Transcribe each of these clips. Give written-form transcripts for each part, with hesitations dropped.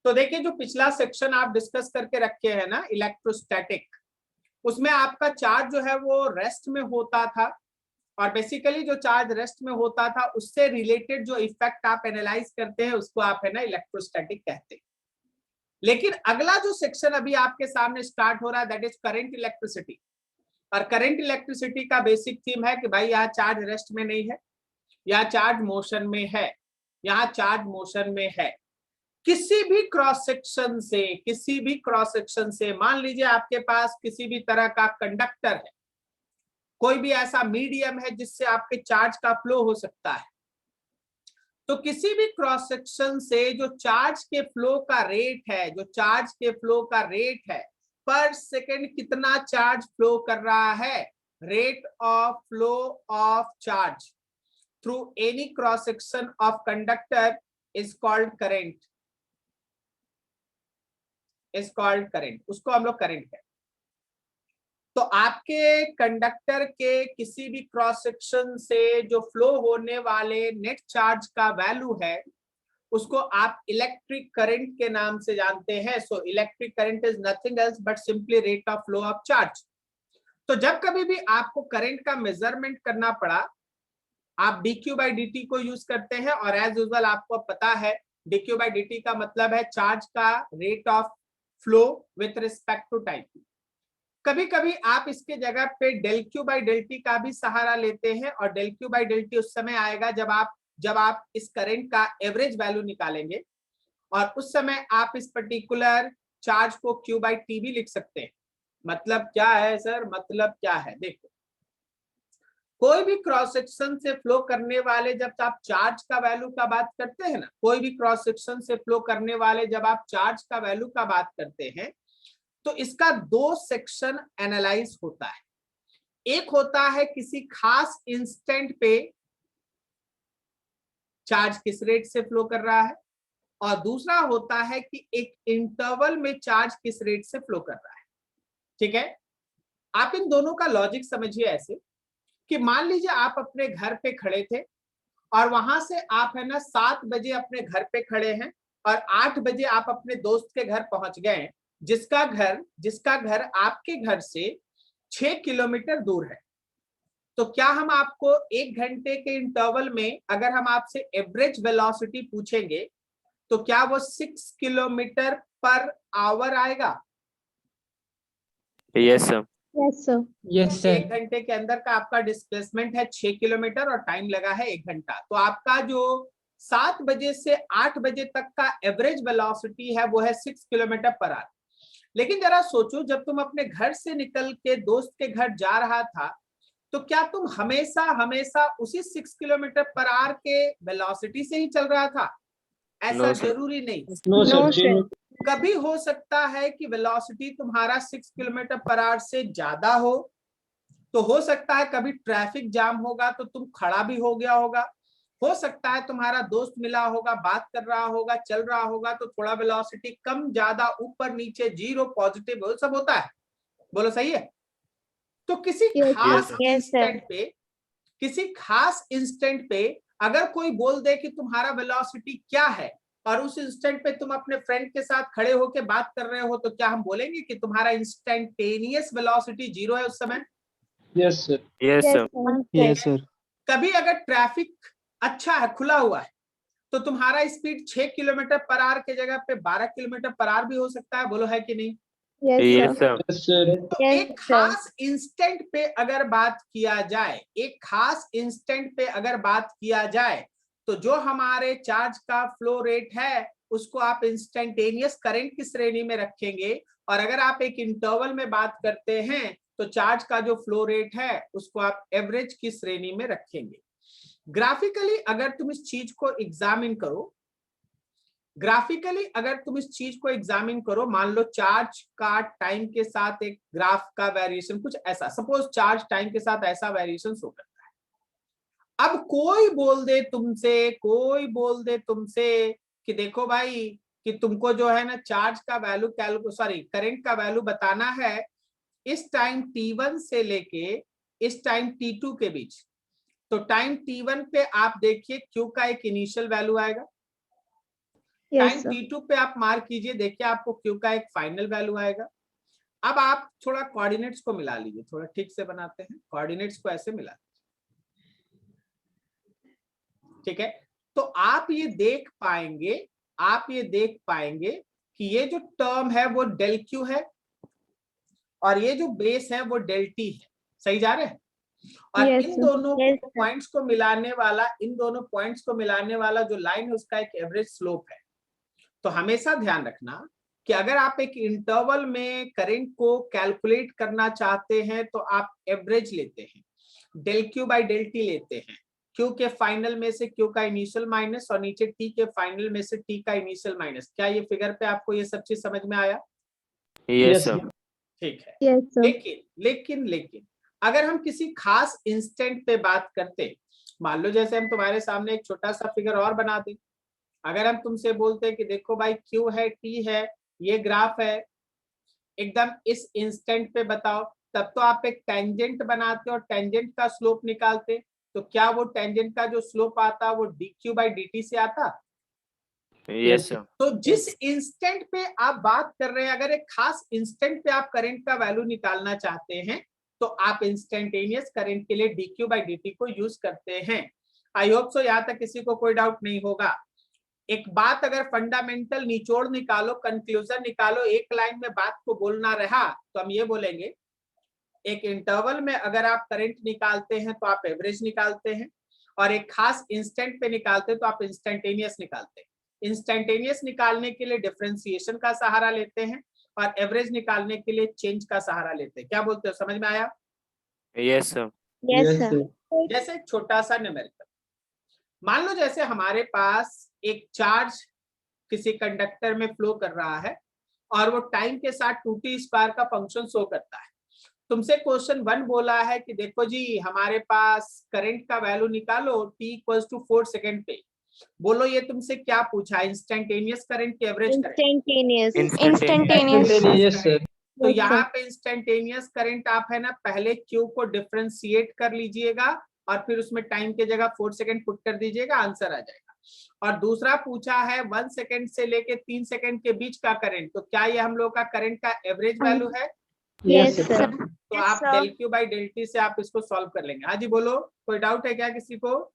तो देखिए जो पिछला सेक्शन आप डिस्कस करके रखे हैं ना इलेक्ट्रोस्टैटिक, उसमें आपका चार्ज जो है वो रेस्ट में होता था, और बेसिकली जो चार्ज रेस्ट में होता था उससे रिलेटेड जो इफेक्ट आप एनालाइज करते हैं उसको आप है ना इलेक्ट्रोस्टैटिक कहते हैं। लेकिन अगला जो सेक्शन अभी आपके सामने स्टार्ट हो रहा है दैट इज करंट इलेक्ट्रिसिटी। और करंट इलेक्ट्रिसिटी का बेसिक थीम है कि भाई यहाँ चार्ज रेस्ट में नहीं है, यहाँ चार्ज मोशन में है, यहाँ चार्ज मोशन में है। किसी भी क्रॉस सेक्शन से मान लीजिए आपके पास किसी भी तरह का कंडक्टर है, कोई भी ऐसा मीडियम है जिससे आपके चार्ज का फ्लो हो सकता है, तो किसी भी क्रॉस सेक्शन से जो चार्ज के फ्लो का रेट है पर सेकेंड कितना चार्ज फ्लो कर रहा है, rate of flow of charge through any cross section of conductor is called current, उसको हम लोग करंट कहते हैं। तो आपके कंडक्टर के किसी भी क्रॉस सेक्शन से जो फ्लो होने वाले नेट चार्ज का वैल्यू है उसको आप इलेक्ट्रिक करंट के नाम से जानते हैं। So electric current is nothing else but simply rate of flow of charge. तो जब कभी भी आपको करंट का मेजरमेंट करना पड़ा आप dq बाई dt को यूज करते हैं, और एज यूजुअल आपको पता है dq बाई dt का मतलब है चार्ज का rate of flow with respect to time. कभी कभी आप इसके जगह पे del Q by del T का भी सहारा लेते हैं, और del Q by del T उस समय आएगा जब आप इस करंट का एवरेज वैल्यू निकालेंगे, और उस समय आप इस पर्टिकुलर चार्ज को क्यू बाई टी भी लिख सकते हैं। मतलब क्या है सर, मतलब क्या है, देखो कोई भी क्रॉस सेक्शन से फ्लो करने वाले जब आप चार्ज का वैल्यू का बात करते हैं ना, कोई भी क्रॉस सेक्शन से फ्लो करने वाले जब आप चार्ज का वैल्यू का बात करते हैं तो इसका दो सेक्शन एनालाइज होता है। एक होता है किसी खास इंस्टेंट पे चार्ज किस रेट से फ्लो कर रहा है, और दूसरा होता है कि एक इंटरवल में चार्ज किस रेट से फ्लो कर रहा है। ठीक है, आप इन दोनों का लॉजिक समझिए ऐसे कि मान लीजिए आप अपने घर पे खड़े थे और वहां से आप है ना 7 बजे अपने घर पे खड़े हैं और 8 बजे आप अपने दोस्त के घर पहुंच गए जिसका घर आपके घर से 6 किलोमीटर दूर है। तो क्या हम आपको 1 घंटे के इंटरवल में अगर हम आपसे एवरेज वेलोसिटी पूछेंगे तो क्या वो 6 किलोमीटर पर आवर आएगा? Yes sir. Yes sir. Yes sir. 1 घंटे के अंदर का आपका डिस्प्लेसमेंट है 6 किलोमीटर और टाइम लगा है 1 घंटा। तो आपका जो 7 बजे से 8 बजे तक का एवरेज वेलोसिटी है वो है 6 किलोमीटर पर आवर। लेकिन जरा सोचो जब तुम अपने घर से निकल के दोस्त के घर जा रहा था तो क्या तुम हमेशा उसी 6 किलोमीटर पर आवर के वेलोसिटी से ही चल रहा था? ऐसा No, sir. जरूरी नहीं। No No, sir. sir. कभी हो सकता है कि वेलोसिटी तुम्हारा 6 किलोमीटर पर आवर से ज्यादा हो, तो हो सकता है कभी ट्रैफिक जाम होगा तो तुम खड़ा भी हो गया होगा, हो सकता है तुम्हारा दोस्त मिला होगा, बात कर रहा होगा, चल रहा होगा, तो थोड़ा वेलोसिटी कम ज्यादा ऊपर नीचे जीरो पॉजिटिव वो सब होता है। बोलो सही है? तो किसी Yes, खास yes, sir. इंस्टेंट पे अगर कोई बोल दे कि तुम्हारा वेलोसिटी क्या है और उस इंस्टेंट पे तुम अपने फ्रेंड के साथ खड़े होके बात कर रहे हो, तो क्या हम बोलेंगे कि तुम्हारा इंस्टेंटेनियस वेलोसिटी 0 है उस समय? Yes sir. Yes Yes, sir. sir. Yes sir. कभी अगर ट्रैफिक अच्छा है, खुला हुआ है, तो तुम्हारा स्पीड 6 किलोमीटर पर आवर के जगह पे 12 किलोमीटर पर आवर भी हो सकता है। बोलो है कि नहीं? Yes, yes sir. Sir. Yes sir. तो Yes, एक sir. खास इंस्टेंट पे अगर बात किया जाए तो जो हमारे चार्ज का फ्लो रेट है उसको आप इंस्टेंटेनियस करंट की श्रेणी में रखेंगे, और अगर आप एक इंटरवल में बात करते हैं तो चार्ज का जो फ्लो रेट है उसको आप एवरेज की श्रेणी में रखेंगे। ग्राफिकली अगर तुम इस चीज को एग्जामिन करो, मान लो चार्ज का टाइम के साथ एक ग्राफ का वेरिएशन कुछ ऐसा, सपोज चार्ज टाइम के साथ ऐसा वेरिएशन शो करता है। अब कोई बोल दे तुमसे कि देखो भाई कि तुमको जो है ना चार्ज का वैल्यू करंट का वैल्यू बताना है इस टाइम t1 से लेके इस टाइम t2 के बीच। तो टाइम t1 पे आप देखिए Q का एक इनिशियल वैल्यू आएगा, टाइम t2 पे आप मार्क कीजिए, देखिए आपको Q का एक फाइनल वैल्यू आएगा। अब आप थोड़ा कोऑर्डिनेट्स को मिला लीजिए, थोड़ा ठीक से बनाते हैं, कोऑर्डिनेट्स को ऐसे मिला, ठीक है। तो आप ये देख पाएंगे कि ये जो टर्म है वो डेल क्यू है और ये जो बेस है वो डेल टी है, सही जा रहे हैं। और इन दोनों पॉइंट्स को मिलाने वाला जो लाइन है उसका एक एवरेज स्लोप है। तो हमेशा ध्यान रखना कि अगर आप एक इंटरवल में करंट को कैलकुलेट करना चाहते हैं तो आप एवरेज लेते हैं, del Q by del T लेते हैं, क्यू के फाइनल में से क्यू का इनिशियल माइनस और नीचे टी के फाइनल में से टी का इनिशियल माइनस। क्या ये फिगर पे आपको ये सब चीज समझ में आया? Yes sir. ठीक है। लेकिन अगर हम किसी खास इंस्टेंट पे बात करते, मान लो जैसे हम तुम्हारे सामने एक छोटा सा फिगर और बना दें, अगर हम तुमसे बोलते हैं कि देखो भाई क्यू है, टी है, ये ग्राफ है, एकदम इस इंस्टेंट पे बताओ, तब तो आप एक टेंजेंट बनाते और टेंजेंट का स्लोप निकालते। तो क्या वो टेंजेंट का जो स्लोप आता वो dq बाई dt से आता? Yes sir. तो जिस इंस्टेंट पे आप बात कर रहे हैं, अगर एक खास इंस्टेंट पे आप करंट का वैल्यू निकालना चाहते हैं तो आप इंस्टेंटेनियस करंट के लिए dq बाई dt को यूज करते हैं। आई होप सो यहाँ तक किसी को कोई डाउट नहीं होगा। एक बात अगर फंडामेंटल निचोड़ निकालो, कंक्लूजन निकालो, एक लाइन में बात को बोलना रहा तो हम ये बोलेंगे, एक इंटरवल में अगर आप करंट निकालते हैं तो आप एवरेज निकालते हैं, और एक खास इंस्टेंट पे निकालते हैं तो आप इंस्टेंटेनियस निकालते हैं। इंस्टेंटेनियस निकालने के लिए डिफरेंशिएशन का सहारा लेते हैं और एवरेज निकालने के लिए चेंज का सहारा लेते हैं। क्या बोलते हो, समझ में आया? Yes sir. जैसे एक छोटा सा न्यूमेरिकल, मान लो जैसे हमारे पास एक चार्ज किसी कंडक्टर में फ्लो कर रहा है और वो टाइम के साथ 2t स्क्वायर का फंक्शन शो करता है। तुमसे क्वेश्चन 1 बोला है कि देखो जी हमारे पास करंट का वैल्यू निकालो t इक्वल्स टू 4 सेकंड पे। बोलो ये तुमसे क्या पूछा, इंस्टेंटेनियस करंट की एवरेज करंट? इंस्टेंटेनियस। तो यहाँ पे इंस्टेंटेनियस करंट आप है ना पहले Q को डिफरेंशिएट कर लीजिएगा और फिर उसमें टाइम के जगह 4 सेकंड पुट कर दीजिएगा, आंसर आ जाएगा। और दूसरा पूछा है 1 सेकंड से लेके 3 सेकंड के बीच का करंट, तो क्या ये हम लोग का करंट का एवरेज वैल्यू है? Yes sir. तो आप डेल क्यू बाई डेल टी से आप इसको सॉल्व कर लेंगे। हाँ जी बोलो, कोई डाउट है क्या किसी को?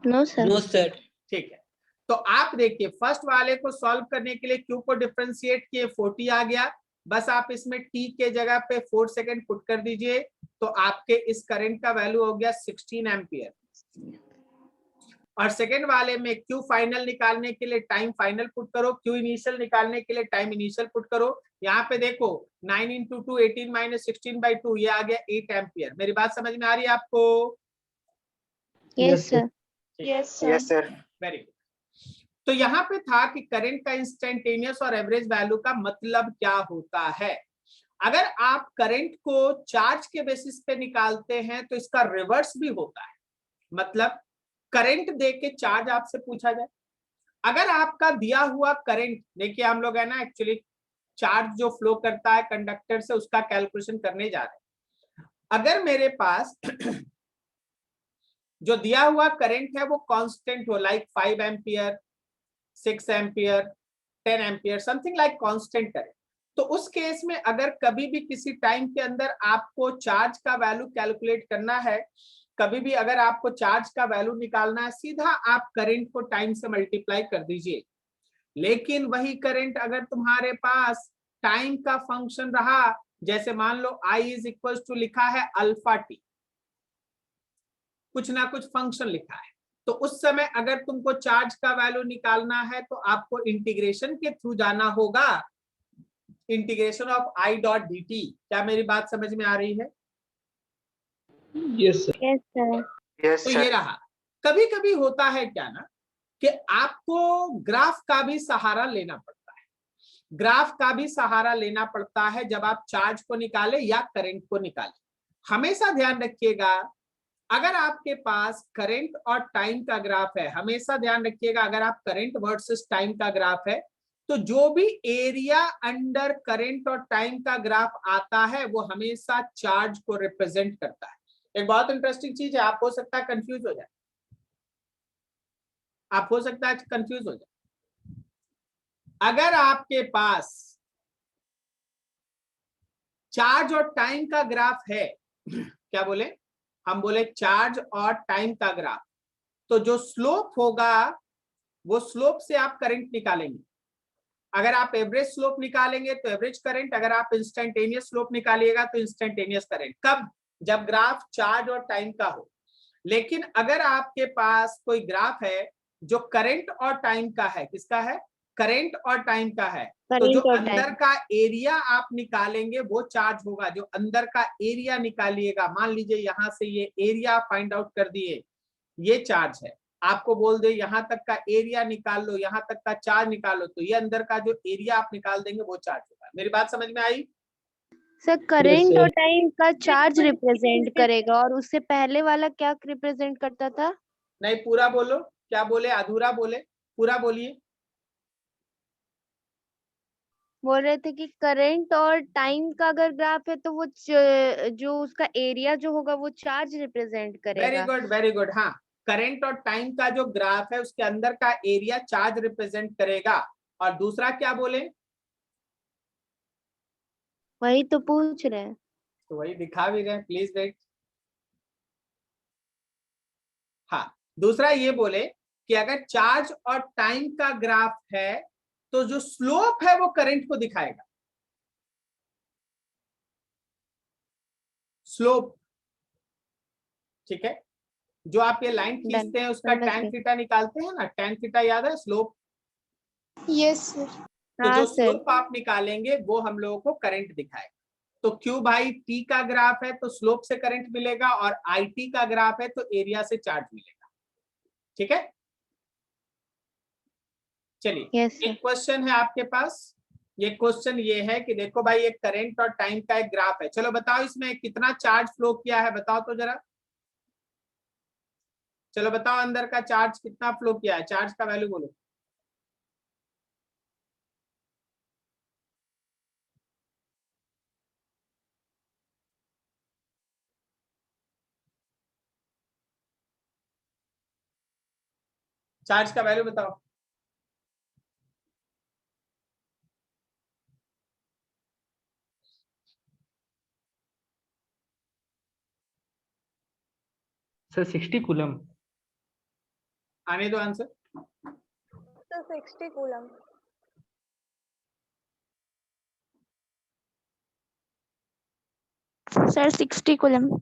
No sir. ठीक है, तो आप देखिए फर्स्ट वाले को सॉल्व करने के लिए क्यू को डिफरेंशिएट किए, 40 आ गया, बस आप इसमें टी के जगह पे 4 सेकंड पुट कर दीजिए तो आपके इस करंट का वैल्यू हो गया 16 एम्पियर। और सेकेंड वाले में क्यू फाइनल निकालने के लिए टाइम फाइनल पुट करो, क्यू इनिशियल निकालने के लिए टाइम इनिशियल पुट करो। यहाँ पे देखो 9 इंटू 2 18 माइनस 16 बाई 2, ये आ गया 8 एम्पियर। मेरी बात समझ में आ रही है आपको? Yes sir. Yes sir. Very good. तो यहाँ पे था कि करंट का इंस्टेंटेनियस और एवरेज वैल्यू का मतलब क्या होता है। अगर आप करंट को चार्ज के बेसिस पे निकालते हैं तो इसका रिवर्स भी होता है, मतलब करंट देके चार्ज आपसे पूछा जाए। अगर आपका दिया हुआ करंट, देखिए हम लोग है ना एक्चुअली चार्ज जो फ्लो करता है कंडक्टर से उसका कैलकुलेशन करने जा रहे हैं। अगर मेरे पास जो दिया हुआ करंट है वो कांस्टेंट हो, like 5 ampere, 6 ampere, 10 ampere, something like constant current, तो उस केस में अगर कभी भी किसी टाइम के अंदर आपको चार्ज का वैल्यू कैलकुलेट करना है, कभी भी अगर आपको चार्ज का वैल्यू निकालना है, सीधा आप करंट को टाइम से मल्टीप्लाई कर दीजिए। लेकिन वही करंट अगर तुम्हारे पास टाइम का फंक्शन रहा, जैसे मान लो I इज इक्वल टू लिखा है अल्फा टी, कुछ ना कुछ फंक्शन लिखा है, तो उस समय अगर तुमको चार्ज का वैल्यू निकालना है तो आपको इंटीग्रेशन के थ्रू जाना होगा, integration of I dot D T. क्या मेरी बात समझ में आ रही है? Yes sir. तो ये रहा। कभी कभी होता है क्या ना कि आपको ग्राफ का भी सहारा लेना पड़ता है, ग्राफ का भी सहारा लेना पड़ता है जब आप चार्ज को निकाले या करंट को निकाले। हमेशा ध्यान रखिएगा अगर आपके पास करंट और टाइम का ग्राफ है, हमेशा ध्यान रखिएगा अगर आप करंट वर्सेस टाइम का ग्राफ है तो जो भी एरिया अंडर करंट और टाइम का ग्राफ आता है वो हमेशा चार्ज को रिप्रेजेंट करता है। एक बहुत इंटरेस्टिंग चीज है, आप हो सकता है कंफ्यूज हो जाए। आप हो सकता है कंफ्यूज हो जाए। अगर आपके पास चार्ज और टाइम का ग्राफ है, क्या बोले, हम बोले चार्ज और टाइम का ग्राफ, तो जो स्लोप होगा वो स्लोप से आप करंट निकालेंगे। अगर आप एवरेज स्लोप निकालेंगे तो एवरेज करंट, अगर आप इंस्टेंटेनियस स्लोप निकालिएगा तो इंस्टेंटेनियस करंट। कब? जब ग्राफ चार्ज और टाइम का हो। लेकिन अगर आपके पास कोई ग्राफ है जो करंट और टाइम का है, किसका है? करंट और टाइम का है, तो जो अंदर का एरिया आप निकालेंगे वो चार्ज होगा। जो अंदर का एरिया निकालिएगा, मान लीजिए यहां से ये एरिया फाइंड आउट कर दिए, ये चार्ज है, आपको बोल दे यहां तक का एरिया निकाल लो, यहां तक का चार्ज निकाल लो, तो ये अंदर का जो एरिया आप निकाल देंगे वो चार्ज होगा। मेरी बात समझ में आई? सर करंट और टाइम का चार्ज रिप्रेजेंट करेगा, और उससे पहले वाला क्या रिप्रेजेंट करता था? नहीं, पूरा बोलो। क्या बोले? अधूरा बोले, पूरा बोलिए। बोल रहे थे कि करंट और टाइम का अगर ग्राफ है तो वो जो उसका एरिया जो होगा वो चार्ज रिप्रेजेंट वेरी करेगा। Good, very good. हाँ, करंट और टाइम का जो ग्राफ है उसके अंदर का एरिया चार्ज रिप्रेजेंट करेगा। और दूसरा क्या बोले? वही तो पूछ रहे हैं। तो वही दिखा भी रहे हैं, प्लीज वेट। हाँ, दूसरा ये बोले कि अगर चार्ज और टाइम का ग्राफ है तो जो स्लोप है वो करंट को दिखाएगा। स्लोप, ठीक है? जो आप ये लाइन खींचते हैं उसका टैन थीटा निकालते हैं ना, टैन थीटा याद है? स्लोप। Yes sir. तो जो स्लोप आप निकालेंगे वो हम लोगों को करंट दिखाएगा। तो क्यू भाई टी का ग्राफ है तो स्लोप से करंट मिलेगा, और आई टी का ग्राफ है तो एरिया से चार्ज मिलेगा। ठीक है, चलिए। एक क्वेश्चन है आपके पास। ये क्वेश्चन ये है कि देखो भाई, एक करंट और टाइम का एक ग्राफ है। चलो बताओ इसमें कितना चार्ज फ्लो किया है, बताओ तो जरा। चलो बताओ, अंदर का चार्ज कितना फ्लो किया है, चार्ज का वैल्यू बोलो। चार्ज का वैल्यू बताओ। Sir 60 coulomb. आने दो आंसर। तो 60 coulomb. Sir 60 coulomb.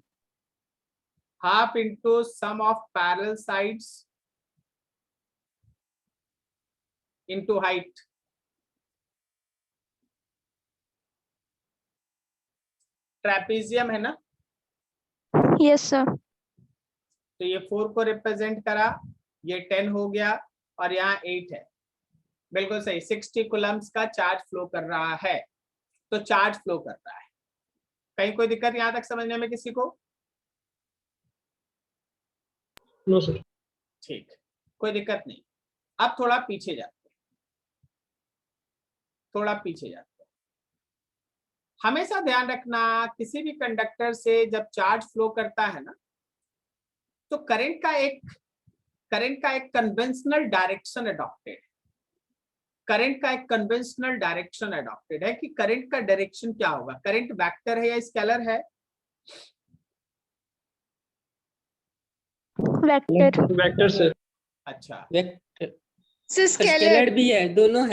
Half into sum of parallel sides into height. Trapezium है ना? Yes sir. तो ये 4 को रिप्रेजेंट करा, ये 10 हो गया, और यहाँ 8 है। बिल्कुल सही, 60 कूलम्स का चार्ज फ्लो कर रहा है। तो चार्ज फ्लो कर रहा है। कहीं कोई दिक्कत यहां तक समझने में किसी को? No sir. ठीक, कोई दिक्कत नहीं। अब थोड़ा पीछे जाते हैं, थोड़ा पीछे जाते हैं। हमेशा ध्यान रखना, किसी भी कंडक्टर से जब चार्ज फ्लो करता है ना, तो करंट का एक कन्वेंशनल डायरेक्शन अडॉप्टेड है। करंट का एक कन्वेंशनल डायरेक्शन अडॉप्टेड है कि करंट का डायरेक्शन क्या होगा। करंट वेक्टर है या स्केलर है? वेक्टर। Vector sir. अच्छा, वेक्टर स्केलर स्केलर भी है, दोनों है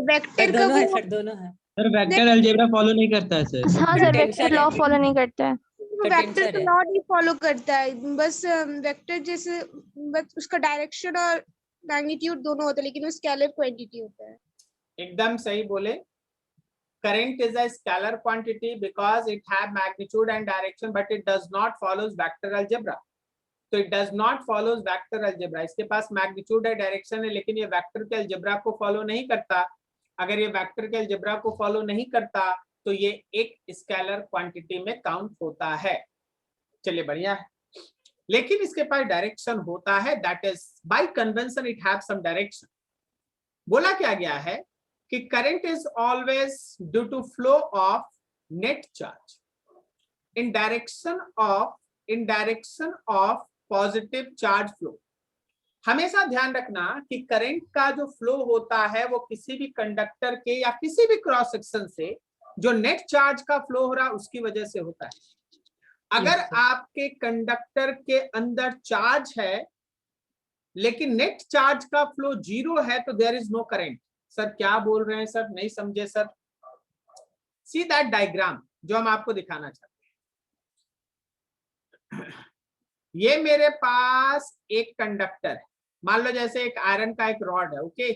वेक्टर सर, का दोनों है वो। सर, दोनों है। सर वेक्टर अलजेब्रा फॉलो नहीं करता है सर। हाँ सर सर, टेंसर वेक्टर है, लॉ फॉलो नहीं करता है। सर वेक्टर टेंसर तो है। लॉ नहीं फॉलो करता है, बस वेक्टर जैसे बस उसका डायरेक्शन और मैग्नीट्यूड दोनों होते हैं, लेकिन वो स्केलर क्वांटिटी होता है। एकदम सही बोले। Current is a scalar quantity because it have magnitude and direction, but it does not follows vector algebra. तो it does not follows vector algebra. इसके पास मैग्नीट्यूड है, डायरेक्शन है, लेकिन ये वेक्टर के अलजेब्रा को फॉलो नहीं करता। अगर ये वेक्टर के अलजेब्रा को फॉलो नहीं करता तो ये एक स्केलर क्वांटिटी में काउंट होता है। चलिए, बढ़िया है। लेकिन इसके पास डायरेक्शन होता है, that is by convention it have some direction. बोला क्या गया है कि current is always due to flow of net charge in direction of positive charge flow. हमेशा ध्यान रखना कि करंट का जो फ्लो होता है वो किसी भी कंडक्टर के या किसी भी क्रॉस सेक्शन से जो नेट चार्ज का फ्लो हो रहा है उसकी वजह से होता है। अगर आपके कंडक्टर के अंदर चार्ज है लेकिन नेट चार्ज का फ्लो 0 है तो there is no current. Sir क्या बोल रहे हैं सर, नहीं समझे सर? सी दैट डायग्राम जो हम आपको दिखाना चाहते हैं। ये मेरे पास एक कंडक्टर है, मान लो जैसे एक आयरन का एक रॉड है। ओके,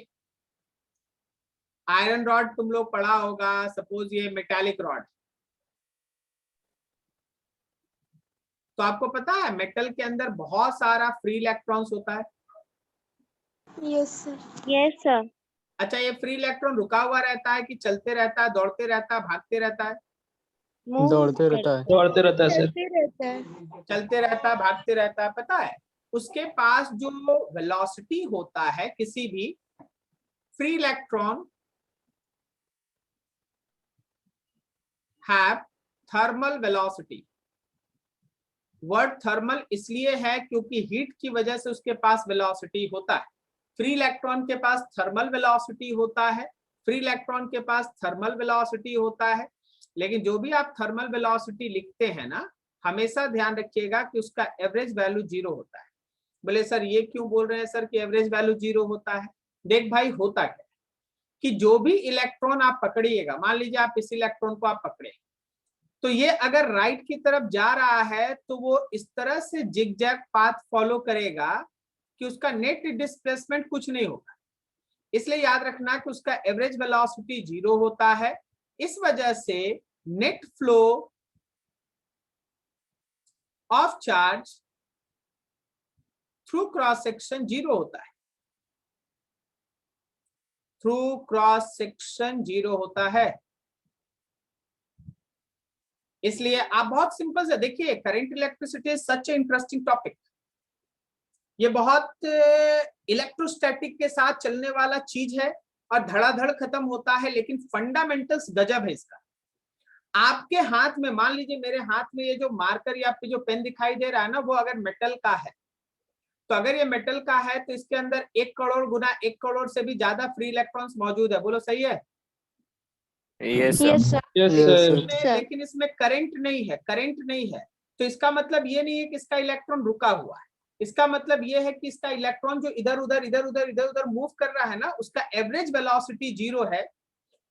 आयरन रॉड तुम लोग पढ़ा होगा, सपोज ये मेटालिक रॉड। तो आपको पता है मेटल के अंदर बहुत सारा फ्री इलेक्ट्रॉन्स होता है। Yes sir. Yes sir. अच्छा, ये फ्री इलेक्ट्रॉन रुका हुआ रहता है कि चलते रहता है, दौड़ते रहता है, भागते रहता है? दौड़ते रहता है सर। चलते रहता है। चलते रहता है, भागते रहता है। पता है उसके पास जो वेलोसिटी होता है किसी भी free electron have thermal velocity. Word thermal इसलिए है क्योंकि हीट की वजह से उसके पास वेलोसिटी होता है। फ्री इलेक्ट्रॉन के पास थर्मल वेलोसिटी होता है, फ्री इलेक्ट्रॉन के पास थर्मल वेलोसिटी होता है। लेकिन जो भी आप थर्मल वेलोसिटी लिखते हैं ना, हमेशा ध्यान रखिएगा कि उसका एवरेज वैल्यू 0 होता है। बोले सर ये क्यों बोल रहे हैं सर कि एवरेज वैल्यू 0 होता है? देख भाई, होता क्या कि जो भी इलेक्ट्रॉन आप पकड़िएगा, मान लीजिए आप इस इलेक्ट्रॉन को आप पकड़े, तो ये अगर राइट की तरफ जा रहा है तो वो इस तरह से जिगजैग पाथ फॉलो करेगा कि उसका नेट डिस्प्लेसमेंट कुछ नहीं होगा। इसलिए याद रखना कि उसका एवरेज वेलोसिटी 0 होता है। इस वजह से net flow of charge through cross section 0 होता है। थ्रू क्रॉस सेक्शन 0 होता है। इसलिए आप बहुत सिंपल से देखिए, current electricity is such A interesting topic. ये बहुत इलेक्ट्रोस्टैटिक के साथ चलने वाला चीज है और धड़ाधड़ खत्म होता है, लेकिन फंडामेंटल्स गजब है इसका। आपके हाथ में, मान लीजिए मेरे हाथ में ये जो मार्कर या जो पेन दिखाई दे रहा है ना, वो अगर मेटल का है, तो अगर ये मेटल का है तो इसके अंदर 1 करोड़ गुना 1 करोड़ से भी ज्यादा फ्री इलेक्ट्रॉन्स मौजूद है। बोलो सही है? Yes sir. लेकिन इसमें करंट नहीं है, करंट नहीं है। तो इसका मतलब ये नहीं है कि इसका इलेक्ट्रॉन रुका हुआ है। इसका मतलब ये है कि इसका इलेक्ट्रॉन जो इधर उधर मूव कर रहा है ना, उसका एवरेज वेलोसिटी 0 है।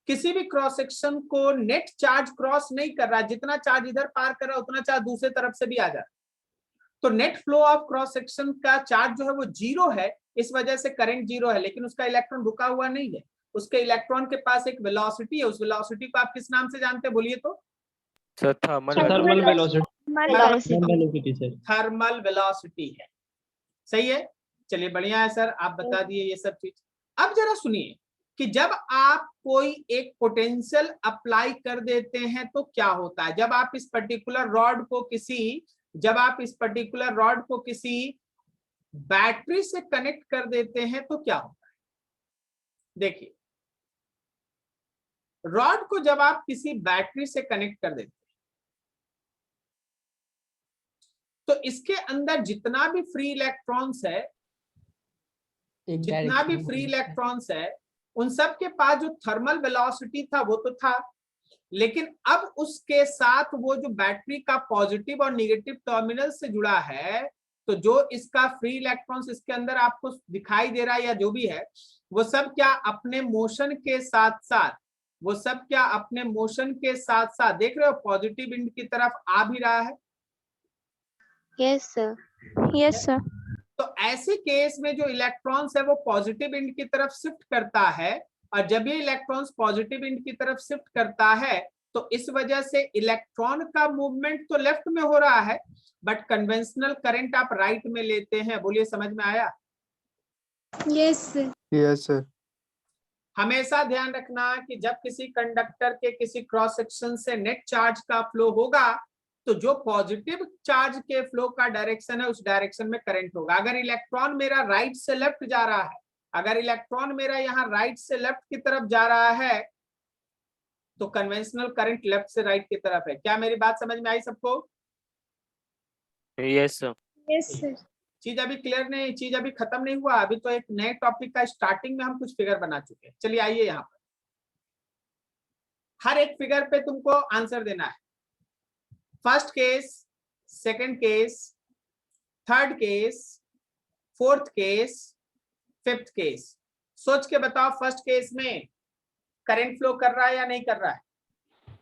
किसी भी क्रॉस सेक्शन को नेट चार्ज क्रॉस नहीं कर रहा, जितना चार्ज इधर पार कर रहा है उतना चार्ज दूसरे तरफ से भी आ जा रहा है। तो net flow of cross section का चार्ज जो है वो 0 है, इस वजह से करंट 0 है। लेकिन उसका इलेक्ट्रॉन रुका हुआ नहीं है, उसके इलेक्ट्रॉन के पास एक वेलोसिटी है। उस वेलोसिटी को आप किस नाम से जानते हैं बोलिए तो? Thermal velocity sir. Thermal velocity है। सही है, चलिए बढ़िया है सर, आप बता दिए ये सब चीज। अब जरा सुनिए कि जब आप कोई एक पोटेंशियल अप्लाई कर देते हैं तो क्या होता है। जब आप इस पर्टिकुलर रॉड को किसी बैटरी से कनेक्ट कर देते हैं तो क्या होता है? देखिए, रॉड को जब आप किसी बैटरी से कनेक्ट कर देते हैं तो इसके अंदर जितना भी फ्री इलेक्ट्रॉन्स है उन सब के पास जो थर्मल वेलोसिटी था वो तो था, लेकिन अब उसके साथ वो जो बैटरी का पॉजिटिव और नेगेटिव टर्मिनल से जुड़ा है, तो जो इसका फ्री इलेक्ट्रॉन्स इसके अंदर आपको दिखाई दे रहा है या जो भी है, वो सब क्या अपने मोशन के साथ साथ देख रहे हो, पॉजिटिव एंड की तरफ आ भी रहा है। Yes sir. तो ऐसे केस में जो इलेक्ट्रॉन्स है वो पॉजिटिव एंड की तरफ शिफ्ट करता है, और जब ये इलेक्ट्रॉन्स पॉजिटिव एंड की तरफ शिफ्ट करता है तो इस वजह से इलेक्ट्रॉन का मूवमेंट तो लेफ्ट में हो रहा है, बट कन्वेंशनल करंट आप राइट में लेते हैं। बोलिए, समझ में आया? Yes sir. हमेशा ध्यान रखना कि जब किसी कंडक्टर के किसी क्रॉस सेक्शन से नेट चार्ज का फ्लो होगा तो जो पॉजिटिव चार्ज के फ्लो का डायरेक्शन है उस डायरेक्शन में करंट होगा। अगर इलेक्ट्रॉन मेरा राइट से लेफ्ट जा रहा है, अगर इलेक्ट्रॉन मेरा यहाँ राइट से लेफ्ट की तरफ जा रहा है तो कन्वेंशनल करंट लेफ्ट से राइट की तरफ है। क्या मेरी बात समझ में आई सबको? Yes sir. Yes sir. चीज अभी क्लियर नहीं, चीज अभी खत्म नहीं हुआ, अभी तो एक नए टॉपिक का स्टार्टिंग में हम कुछ फिगर बना चुके हैं। चलिए आइए यहाँ पर, हर एक फिगर पे तुमको आंसर देना है। First case, second case, third case, fourth case, fifth case. सोच के बताओ फर्स्ट केस में करंट फ्लो कर रहा है या नहीं कर रहा है?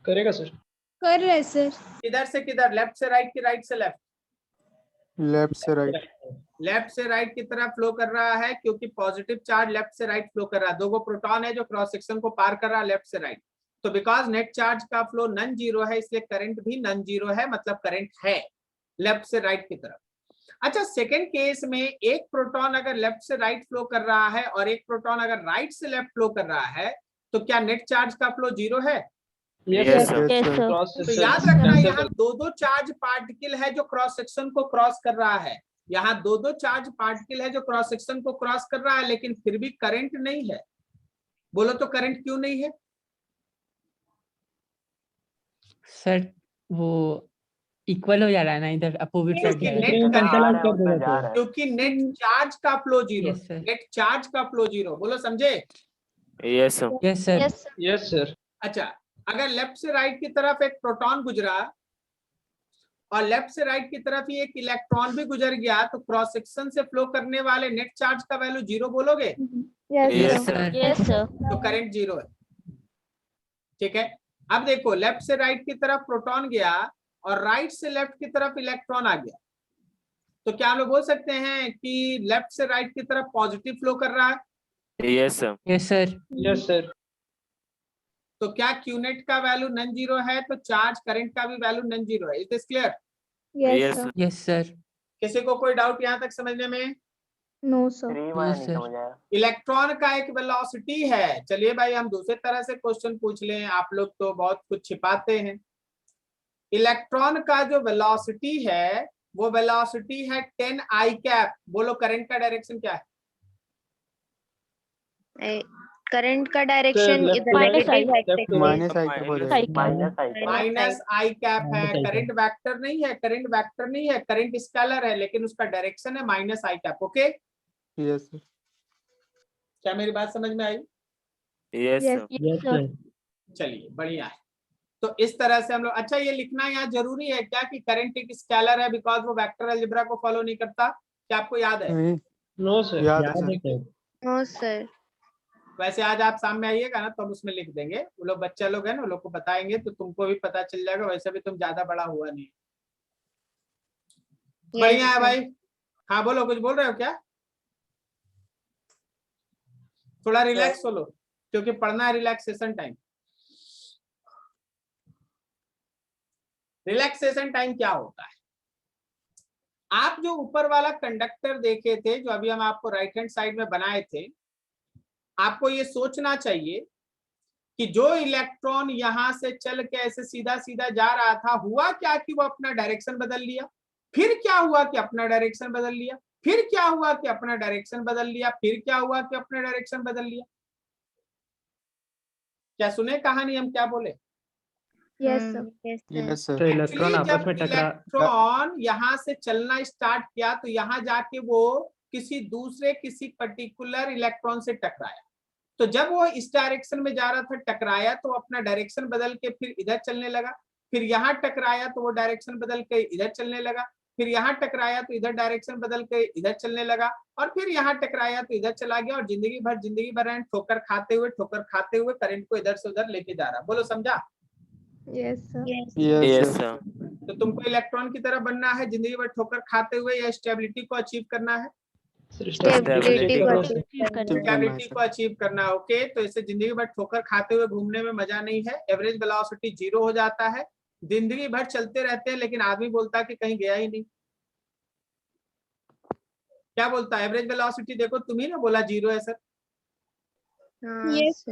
करेगा सर। कर रहे सर। किधर से किधर, लेफ्ट से राइट की राइट से लेफ्ट? लेफ्ट से राइट। लेफ्ट से राइट की तरफ फ्लो कर रहा है, क्योंकि पॉजिटिव चार्ज लेफ्ट से राइट फ्लो कर रहा है। दो प्रोटॉन है जो क्रॉस सेक्शन को पार कर रहा है लेफ्ट से राइट। तो बिकॉज नेट चार्ज का फ्लो नॉन जीरो है, इसलिए करंट भी नॉन जीरो है, मतलब करंट है लेफ्ट से राइट की तरफ। अच्छा, सेकंड केस में एक प्रोटॉन अगर लेफ्ट से राइट फ्लो कर रहा है और एक प्रोटॉन अगर राइट से लेफ्ट फ्लो कर रहा है, तो क्या नेट चार्ज का फ्लो जीरो है? तो याद रखना, यहाँ दो चार्ज पार्टिकल है जो क्रॉस सेक्शन को क्रॉस कर रहा है। यहाँ दो चार्ज पार्टिकल है जो क्रॉस सेक्शन को क्रॉस कर रहा है, लेकिन फिर भी करंट नहीं है। बोलो तो करंट क्यों नहीं है? सर वो इक्वल हो जा रहा है ना, इधर अपोजिट साइड क्योंकि नेट चार्ज का flow zero, Yes, sir. Net charge का फ्लो जीरो। बोलो समझे? Yes sir. Yes sir. Yes sir. अच्छा, अगर लेफ्ट से राइट की तरफ एक प्रोटॉन गुजरा और लेफ्ट से राइट की तरफ ही एक इलेक्ट्रॉन भी गुजर गया, तो क्रॉस सेक्शन से फ्लो करने वाले नेट चार्ज का वैल्यू जीरो बोलोगे? Yes sir. तो करंट जीरो है। ठीक है, अब देखो लेफ्ट से राइट की तरफ प्रोटॉन गया और राइट से लेफ्ट की तरफ इलेक्ट्रॉन आ गया, तो क्या हम लोग बोल सकते हैं कि लेफ्ट से राइट की तरफ पॉजिटिव फ्लो कर रहा है? Yes sir. Yes sir. Yes sir. तो क्या क्यूनेट का वैल्यू नॉन जीरो है, तो चार्ज करंट का भी वैल्यू नॉन जीरो है। Is this clear? Yes sir. Yes sir. किसी को कोई डाउट यहाँ तक समझने में? No sir. Yes sir. Electron का एक वेलोसिटी है। चलिए भाई, हम दूसरे तरह से क्वेश्चन पूछ लें, आप लोग तो बहुत कुछ छिपाते हैं। इलेक्ट्रॉन का जो वेलोसिटी है वो वेलोसिटी है 10 आई कैप। बोलो करंट का डायरेक्शन क्या है? करंट का डायरेक्शन माइनस आई माइनस आई कैप है। करंट वेक्टर नहीं है, करंट वेक्टर नहीं है, करंट स्केलर है, लेकिन उसका डायरेक्शन है माइनस आई कैप। Okay, yes sir. क्या मेरी बात समझ में आई? Yes sir. चलिए बढ़िया है। तो इस तरह से हम लोग, अच्छा ये लिखना यहाँ जरूरी है क्या कि करंट एक स्केलर है, बिकॉज वो वेक्टर अलजेब्रा को फॉलो नहीं करता? क्या आपको याद है? No sir. याद है सर। No sir. वैसे आज आप सामने आइएगा ना तो हम उसमें लिख देंगे। वो लोग बच्चा लोग है ना, वो लोग को बताएंगे तो तुमको भी पता चल जाएगा। वैसे भी तुम ज्यादा बड़ा हुआ नहीं। बढ़िया है भाई। हाँ बोलो, कुछ बोल रहे हो क्या? थोड़ा रिलैक्स हो लो, क्योंकि पढ़ना है। Relaxation time. रिलैक्सेशन टाइम क्या होता है? आप जो ऊपर वाला कंडक्टर देखे थे, जो अभी हम आपको राइट हैंड साइड में बनाए थे, आपको ये सोचना चाहिए कि जो इलेक्ट्रॉन यहां से चल के ऐसे सीधा सीधा जा रहा था, हुआ क्या कि वो अपना डायरेक्शन बदल लिया। फिर क्या हुआ कि अपना डायरेक्शन बदल लिया। फिर क्या हुआ कि अपना डायरेक्शन बदल लिया। फिर क्या हुआ कि अपना डायरेक्शन बदल लिया। क्या सुने कहानी हम क्या बोले? Yes sir. तो इलेक्ट्रॉन आपस में टकरा, इलेक्ट्रॉन यहाँ से चलना स्टार्ट किया तो यहाँ जाके वो किसी पर्टिकुलर इलेक्ट्रॉन से टकराया। तो जब वो इस डायरेक्शन में जा रहा था, टकराया, तो अपना डायरेक्शन बदल के फिर इधर चलने लगा। फिर यहाँ टकराया तो वो डायरेक्शन बदल के इधर चलने लगा। फिर यहाँ टकराया तो इधर डायरेक्शन बदल के इधर चलने लगा। और फिर यहाँ टकराया तो इधर चला गया। और जिंदगी भर ठोकर खाते हुए करंट को इधर से उधर लेके जा रहा। बोलो समझा? Yes sir. Yes sir. तो तुमको इलेक्ट्रॉन की तरह बनना है, जिंदगी भर ठोकर खाते हुए, या स्टेबिलिटी को अचीव करना है? स्टेबिलिटी को अचीव करना। ओके, तो इससे जिंदगी भर ठोकर खाते हुए घूमने में मजा नहीं है। एवरेज वेलोसिटी जीरो हो जाता है। जिंदगी भर चलते रहते हैं, लेकिन आदमी बोलता है कि कहीं गया ही नहीं। क्या बोलता है? एवरेज वेलोसिटी देखो, तुम ही ना बोला जीरो है सर। Yes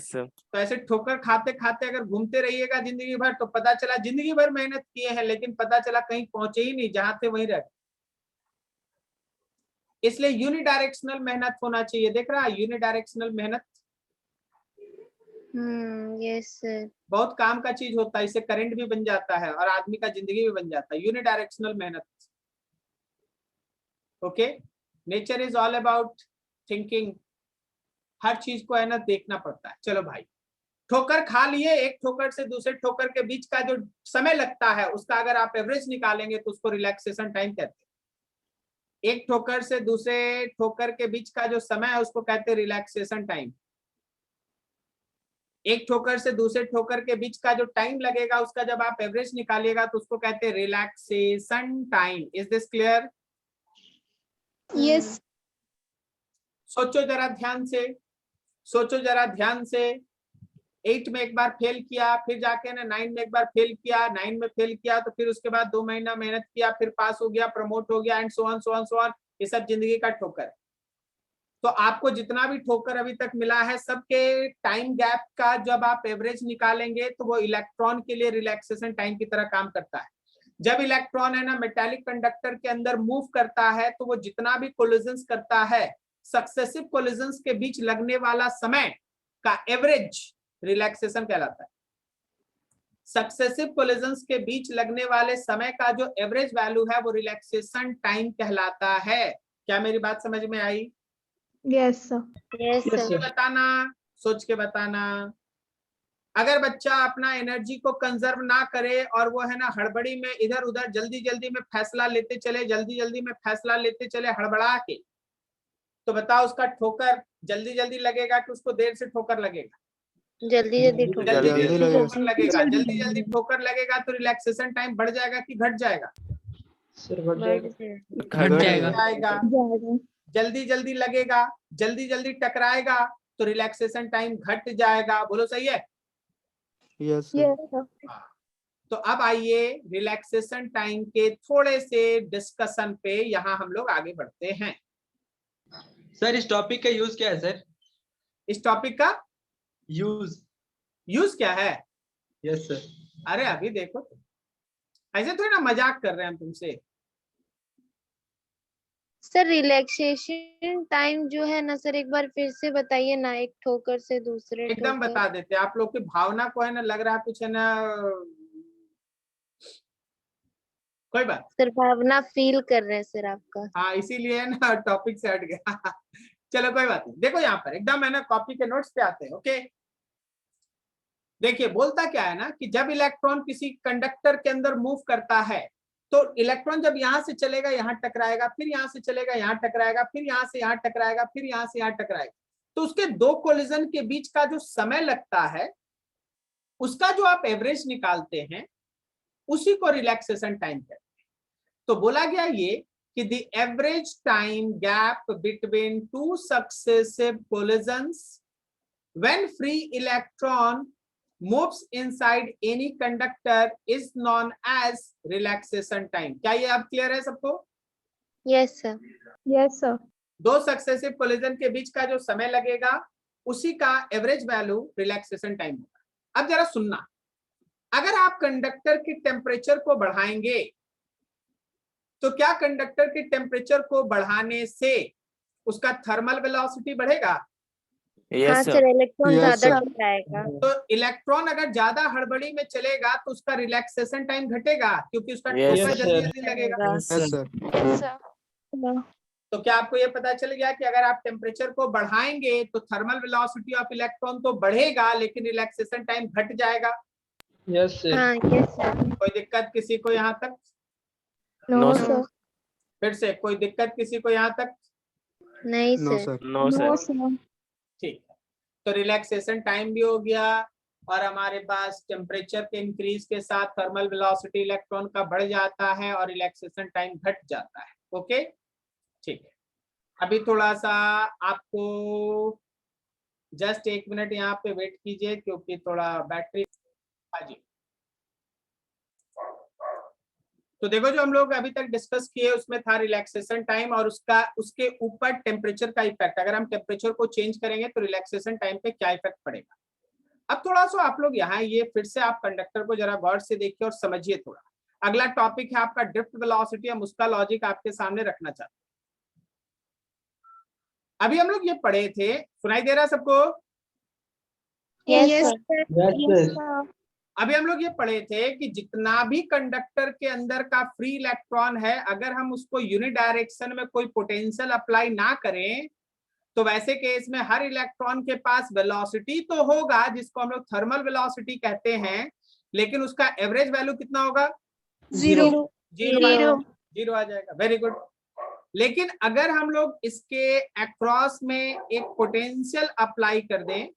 sir. तो ऐसे ठोकर खाते खाते अगर घूमते रहिएगा जिंदगी भर, तो पता चला जिंदगी भर मेहनत किए हैं, लेकिन पता चला कहीं पहुंचे ही नहीं, जहां थे वहीं रह गए। इसलिए यूनिडायरेक्शनल मेहनत होना चाहिए। देख रहा है, यूनिडायरेक्शनल मेहनत यस सर। बहुत काम का चीज होता है। इससे करंट भी बन जाता है और आदमी का जिंदगी भी बन जाता है। यूनिडायरेक्शनल मेहनत। Okay, nature is all about thinking, हर चीज को है ना देखना पड़ता है। चलो भाई, ठोकर खा लिए, एक ठोकर से दूसरे ठोकर के बीच का जो समय लगता है उसका अगर आप एवरेज निकालेंगे तो उसको रिलैक्सेशन टाइम कहते हैं। एक ठोकर से दूसरे ठोकर के बीच का जो समय है उसको कहते हैं रिलैक्सेशन टाइम। एक ठोकर से दूसरे ठोकर के बीच का जो टाइम लगेगा उसका जब आप एवरेज निकालिएगा तो उसको कहते हैं relaxation time. Is this clear? Yes. सोचो जरा ध्यान से, सोचो जरा ध्यान से। 8 में एक बार फेल किया, फिर जाके ना 9 में एक बार फेल किया, 9 में फेल किया तो फिर उसके बाद 2 महीना मेहनत किया, फिर पास हो गया, प्रमोट हो गया, and so on so on so on. ये सब जिंदगी का ठोकर है। तो आपको जितना भी ठोकर अभी तक मिला है सबके टाइम गैप का जब आप एवरेज निकालेंगे तो वो इलेक्ट्रॉन के लिए रिलैक्सेशन टाइम की तरह काम करता है। जब इलेक्ट्रॉन है ना मेटालिक कंडक्टर के अंदर मूव करता है तो वो जितना भी कोलिजन्स करता है, सक्सेसिव कोलिजन्स के बीच लगने वाला समय का एवरेज रिलैक्सेशन कहलाता है। सक्सेसिव कोलिजन्स के बीच लगने वाले समय का जो एवरेज वैल्यू है वो रिलैक्सेशन टाइम कहलाता है। क्या मेरी बात समझ में आई? Yes sir. यस सोच के सर। बताना, सोच के बताना। अगर बच्चा अपना एनर्जी को कंजर्व ना करे और वो है ना हड़बड़ी में इधर उधर जल्दी जल्दी में फैसला लेते चले, जल्दी जल्दी में फैसला लेते चले हड़बड़ा के, तो बताओ उसका ठोकर जल्दी जल्दी लगेगा कि उसको देर से ठोकर लगेगा? जल्दी जल्दी जल्दी ठोकर। जल्दी लगेगा। ठोकर लगेगा। जल्दी जल्दी ठोकर लगेगा तो रिलैक्सेशन टाइम बढ़ जाएगा कि घट जाएगा? सर बढ़ जाएगा। घट जाएगा। जाएगा। जल्दी जल्दी लगेगा, जल्दी जल्दी टकराएगा तो रिलैक्सेशन टाइम घट जाएगा। बोलो सही है? Yes sir. तो अब आइए रिलैक्सेशन टाइम के थोड़े से डिस्कशन पे यहाँ हम लोग आगे बढ़ते हैं। सर इस टॉपिक का यूज क्या है सर? इस टॉपिक का यूज क्या है? Yes sir. अरे अभी देखो तो, ऐसे थोड़ी ना मजाक कर रहे हैं हम तुमसे। सर रिलैक्सेशन टाइम जो है ना सर, एक बार फिर से बताइए ना। एक ठोकर से दूसरे एकदम ठोकर। बता देते, आप लोग की भावना को है ना लग रहा है कुछ है ना, कोई बात। सर भावना फील कर रहे हैं सर आपका। हाँ इसीलिए है ना टॉपिक से हट गया। चलो कोई बात नहीं। देखो यहाँ पर एकदम है ना कॉपी के नोट्स पे आते हैं। ओके, देखिए बोलता क्या है ना कि जब इलेक्ट्रॉन किसी कंडक्टर के अंदर मूव करता है तो इलेक्ट्रॉन जब यहाँ से चलेगा यहाँ टकराएगा, फिर यहाँ से चलेगा यहाँ टकराएगा, फिर यहाँ से यहाँ टकराएगा, फिर यहाँ से यहाँ टकराएगा। तो उसके दो कोलिजन के बीच का जो समय लगता है उसका जो आप एवरेज निकालते हैं उसी को रिलैक्सेशन टाइम कहते हैं। तो बोला गया ये कि the average time gap between two successive collisions when free electron moves inside any conductor is known as relaxation time। क्या ये अब क्लियर है सबको? Yes sir. Yes sir. दो सक्सेसिव कोलिजन के बीच का जो समय लगेगा उसी का एवरेज वैल्यू रिलैक्सेशन टाइम होगा। अब जरा सुनना, अगर आप कंडक्टर के टेम्परेचर को बढ़ाएंगे तो क्या कंडक्टर के टेम्परेचर को बढ़ाने से उसका थर्मल वेलोसिटी बढ़ेगा? हाँ yes sir, sir. Electron Yes, ज्यादा sir. टकराएगा। तो इलेक्ट्रॉन अगर ज्यादा हड़बड़ी में चलेगा तो उसका रिलैक्सेशन टाइम घटेगा क्योंकि उसका Yes, ठोकर sir. जल्दी जल्दी लगेगा। Yes sir. तो क्या आपको ये पता चल गया कि अगर आप टेम्परेचर को बढ़ाएंगे तो थर्मल वेलोसिटी ऑफ इलेक्ट्रॉन तो बढ़ेगा लेकिन रिलैक्सेशन टाइम घट जाएगा? Yes sir. हाँ यस सर। कोई दिक्कत किसी को यहाँ तक? No sir. फिर से कोई दिक्कत किसी को यहाँ तक? नहीं no sir. Sir. No sir. ठीक है, तो रिलैक्सेशन टाइम भी हो गया और हमारे पास टेम्परेचर के इंक्रीज के साथ थर्मल वेलोसिटी इलेक्ट्रॉन का बढ़ जाता है और रिलैक्सेशन टाइम घट जाता है। ओके ठीक है, अभी थोड़ा सा आपको जस्ट 1 मिनट यहाँ पे वेट कीजिए क्योंकि थोड़ा बैटरी। हाँ जी, तो देखो जो हम लोग अभी तक डिस्कस किए उसमें था रिलैक्सेशन टाइम और उसके ऊपर टेम्परेचर का इफेक्ट। अगर हम टेम्परेचर को चेंज करेंगे तो रिलैक्सेशन टाइम पे क्या इफेक्ट पड़ेगा। अब थोड़ा सा आप लोग यहाँ ये फिर से आप कंडक्टर को जरा गौर से देखिए और समझिए थोड़ा। अगला टॉपिक है आपका ड्रिफ्ट वेलोसिटी। हम उसका लॉजिक आपके सामने रखना चाहते हैं। अभी हम लोग ये पढ़े थे, सुनाई दे रहा है सबको? Yes sir. Yes sir. अभी हम लोग ये पढ़े थे कि जितना भी कंडक्टर के अंदर का फ्री इलेक्ट्रॉन है, अगर हम उसको यूनिट डायरेक्शन में कोई पोटेंशियल अप्लाई ना करें तो वैसे केस में हर इलेक्ट्रॉन के पास वेलोसिटी तो होगा जिसको हम लोग थर्मल वेलोसिटी कहते हैं, लेकिन उसका एवरेज वैल्यू कितना होगा? जीरो। जीरो आ जाएगा। Very good. लेकिन अगर हम लोग इसके अक्रॉस में एक पोटेंशियल अप्लाई कर दें,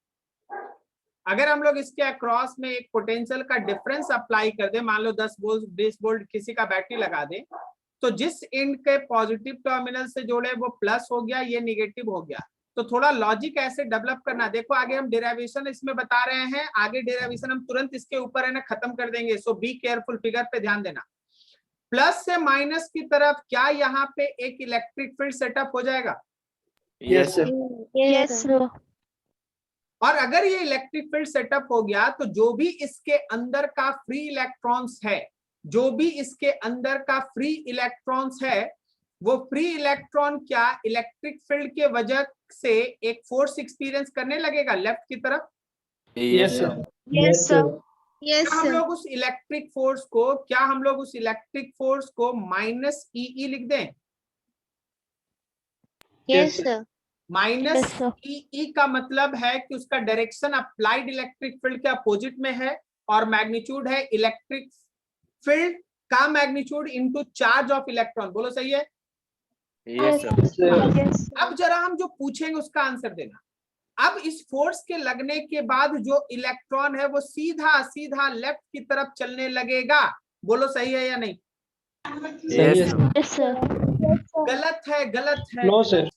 अगर हम लोग इसके अक्रॉस में एक पोटेंशियल का डिफरेंस अप्लाई कर दें, मान लो 10 वोल्ट 20 वोल्ट किसी का बैटरी लगा दें, तो जिस एंड के पॉजिटिव टर्मिनल से जोड़े वो प्लस हो गया, ये निगेटिव हो गया। तो थोड़ा लॉजिक ऐसे डेवलप करना। देखो आगे हम डेरिवेशन इसमें बता रहे हैं, आगे डेरिवेशन हम तुरंत इसके ऊपर है ना खत्म कर देंगे। सो बी केयरफुल, फिगर पे ध्यान देना। प्लस से माइनस की तरफ क्या यहाँ पे एक इलेक्ट्रिक फील्ड सेटअप हो जाएगा? Yes, sir. Yes, sir. और अगर ये इलेक्ट्रिक फील्ड सेटअप हो गया तो जो भी इसके अंदर का फ्री इलेक्ट्रॉन्स है, जो भी इसके अंदर का फ्री इलेक्ट्रॉन्स है, वो फ्री इलेक्ट्रॉन क्या इलेक्ट्रिक फील्ड के वजह से एक फोर्स एक्सपीरियंस करने लगेगा लेफ्ट की तरफ? Yes, sir. Yes, sir. Yes क्या हम सर। लोग उस इलेक्ट्रिक फोर्स को माइनस ई लिख दें? Yes, sir. Minus Yes, sir. ई का मतलब है कि उसका डायरेक्शन अप्लाइड इलेक्ट्रिक फील्ड के अपोजिट में है और मैग्नीट्यूड है इलेक्ट्रिक फील्ड का magnitude into charge of electron. बोलो सही है? Yes, sir. Yes, अब जरा हम जो पूछेंगे उसका आंसर देना। अब इस फोर्स के लगने के बाद जो इलेक्ट्रॉन है वो सीधा सीधा लेफ्ट की तरफ चलने लगेगा। बोलो सही है या नहीं? Yes, sir. Yes, sir. गलत है, गलत है। No, sir.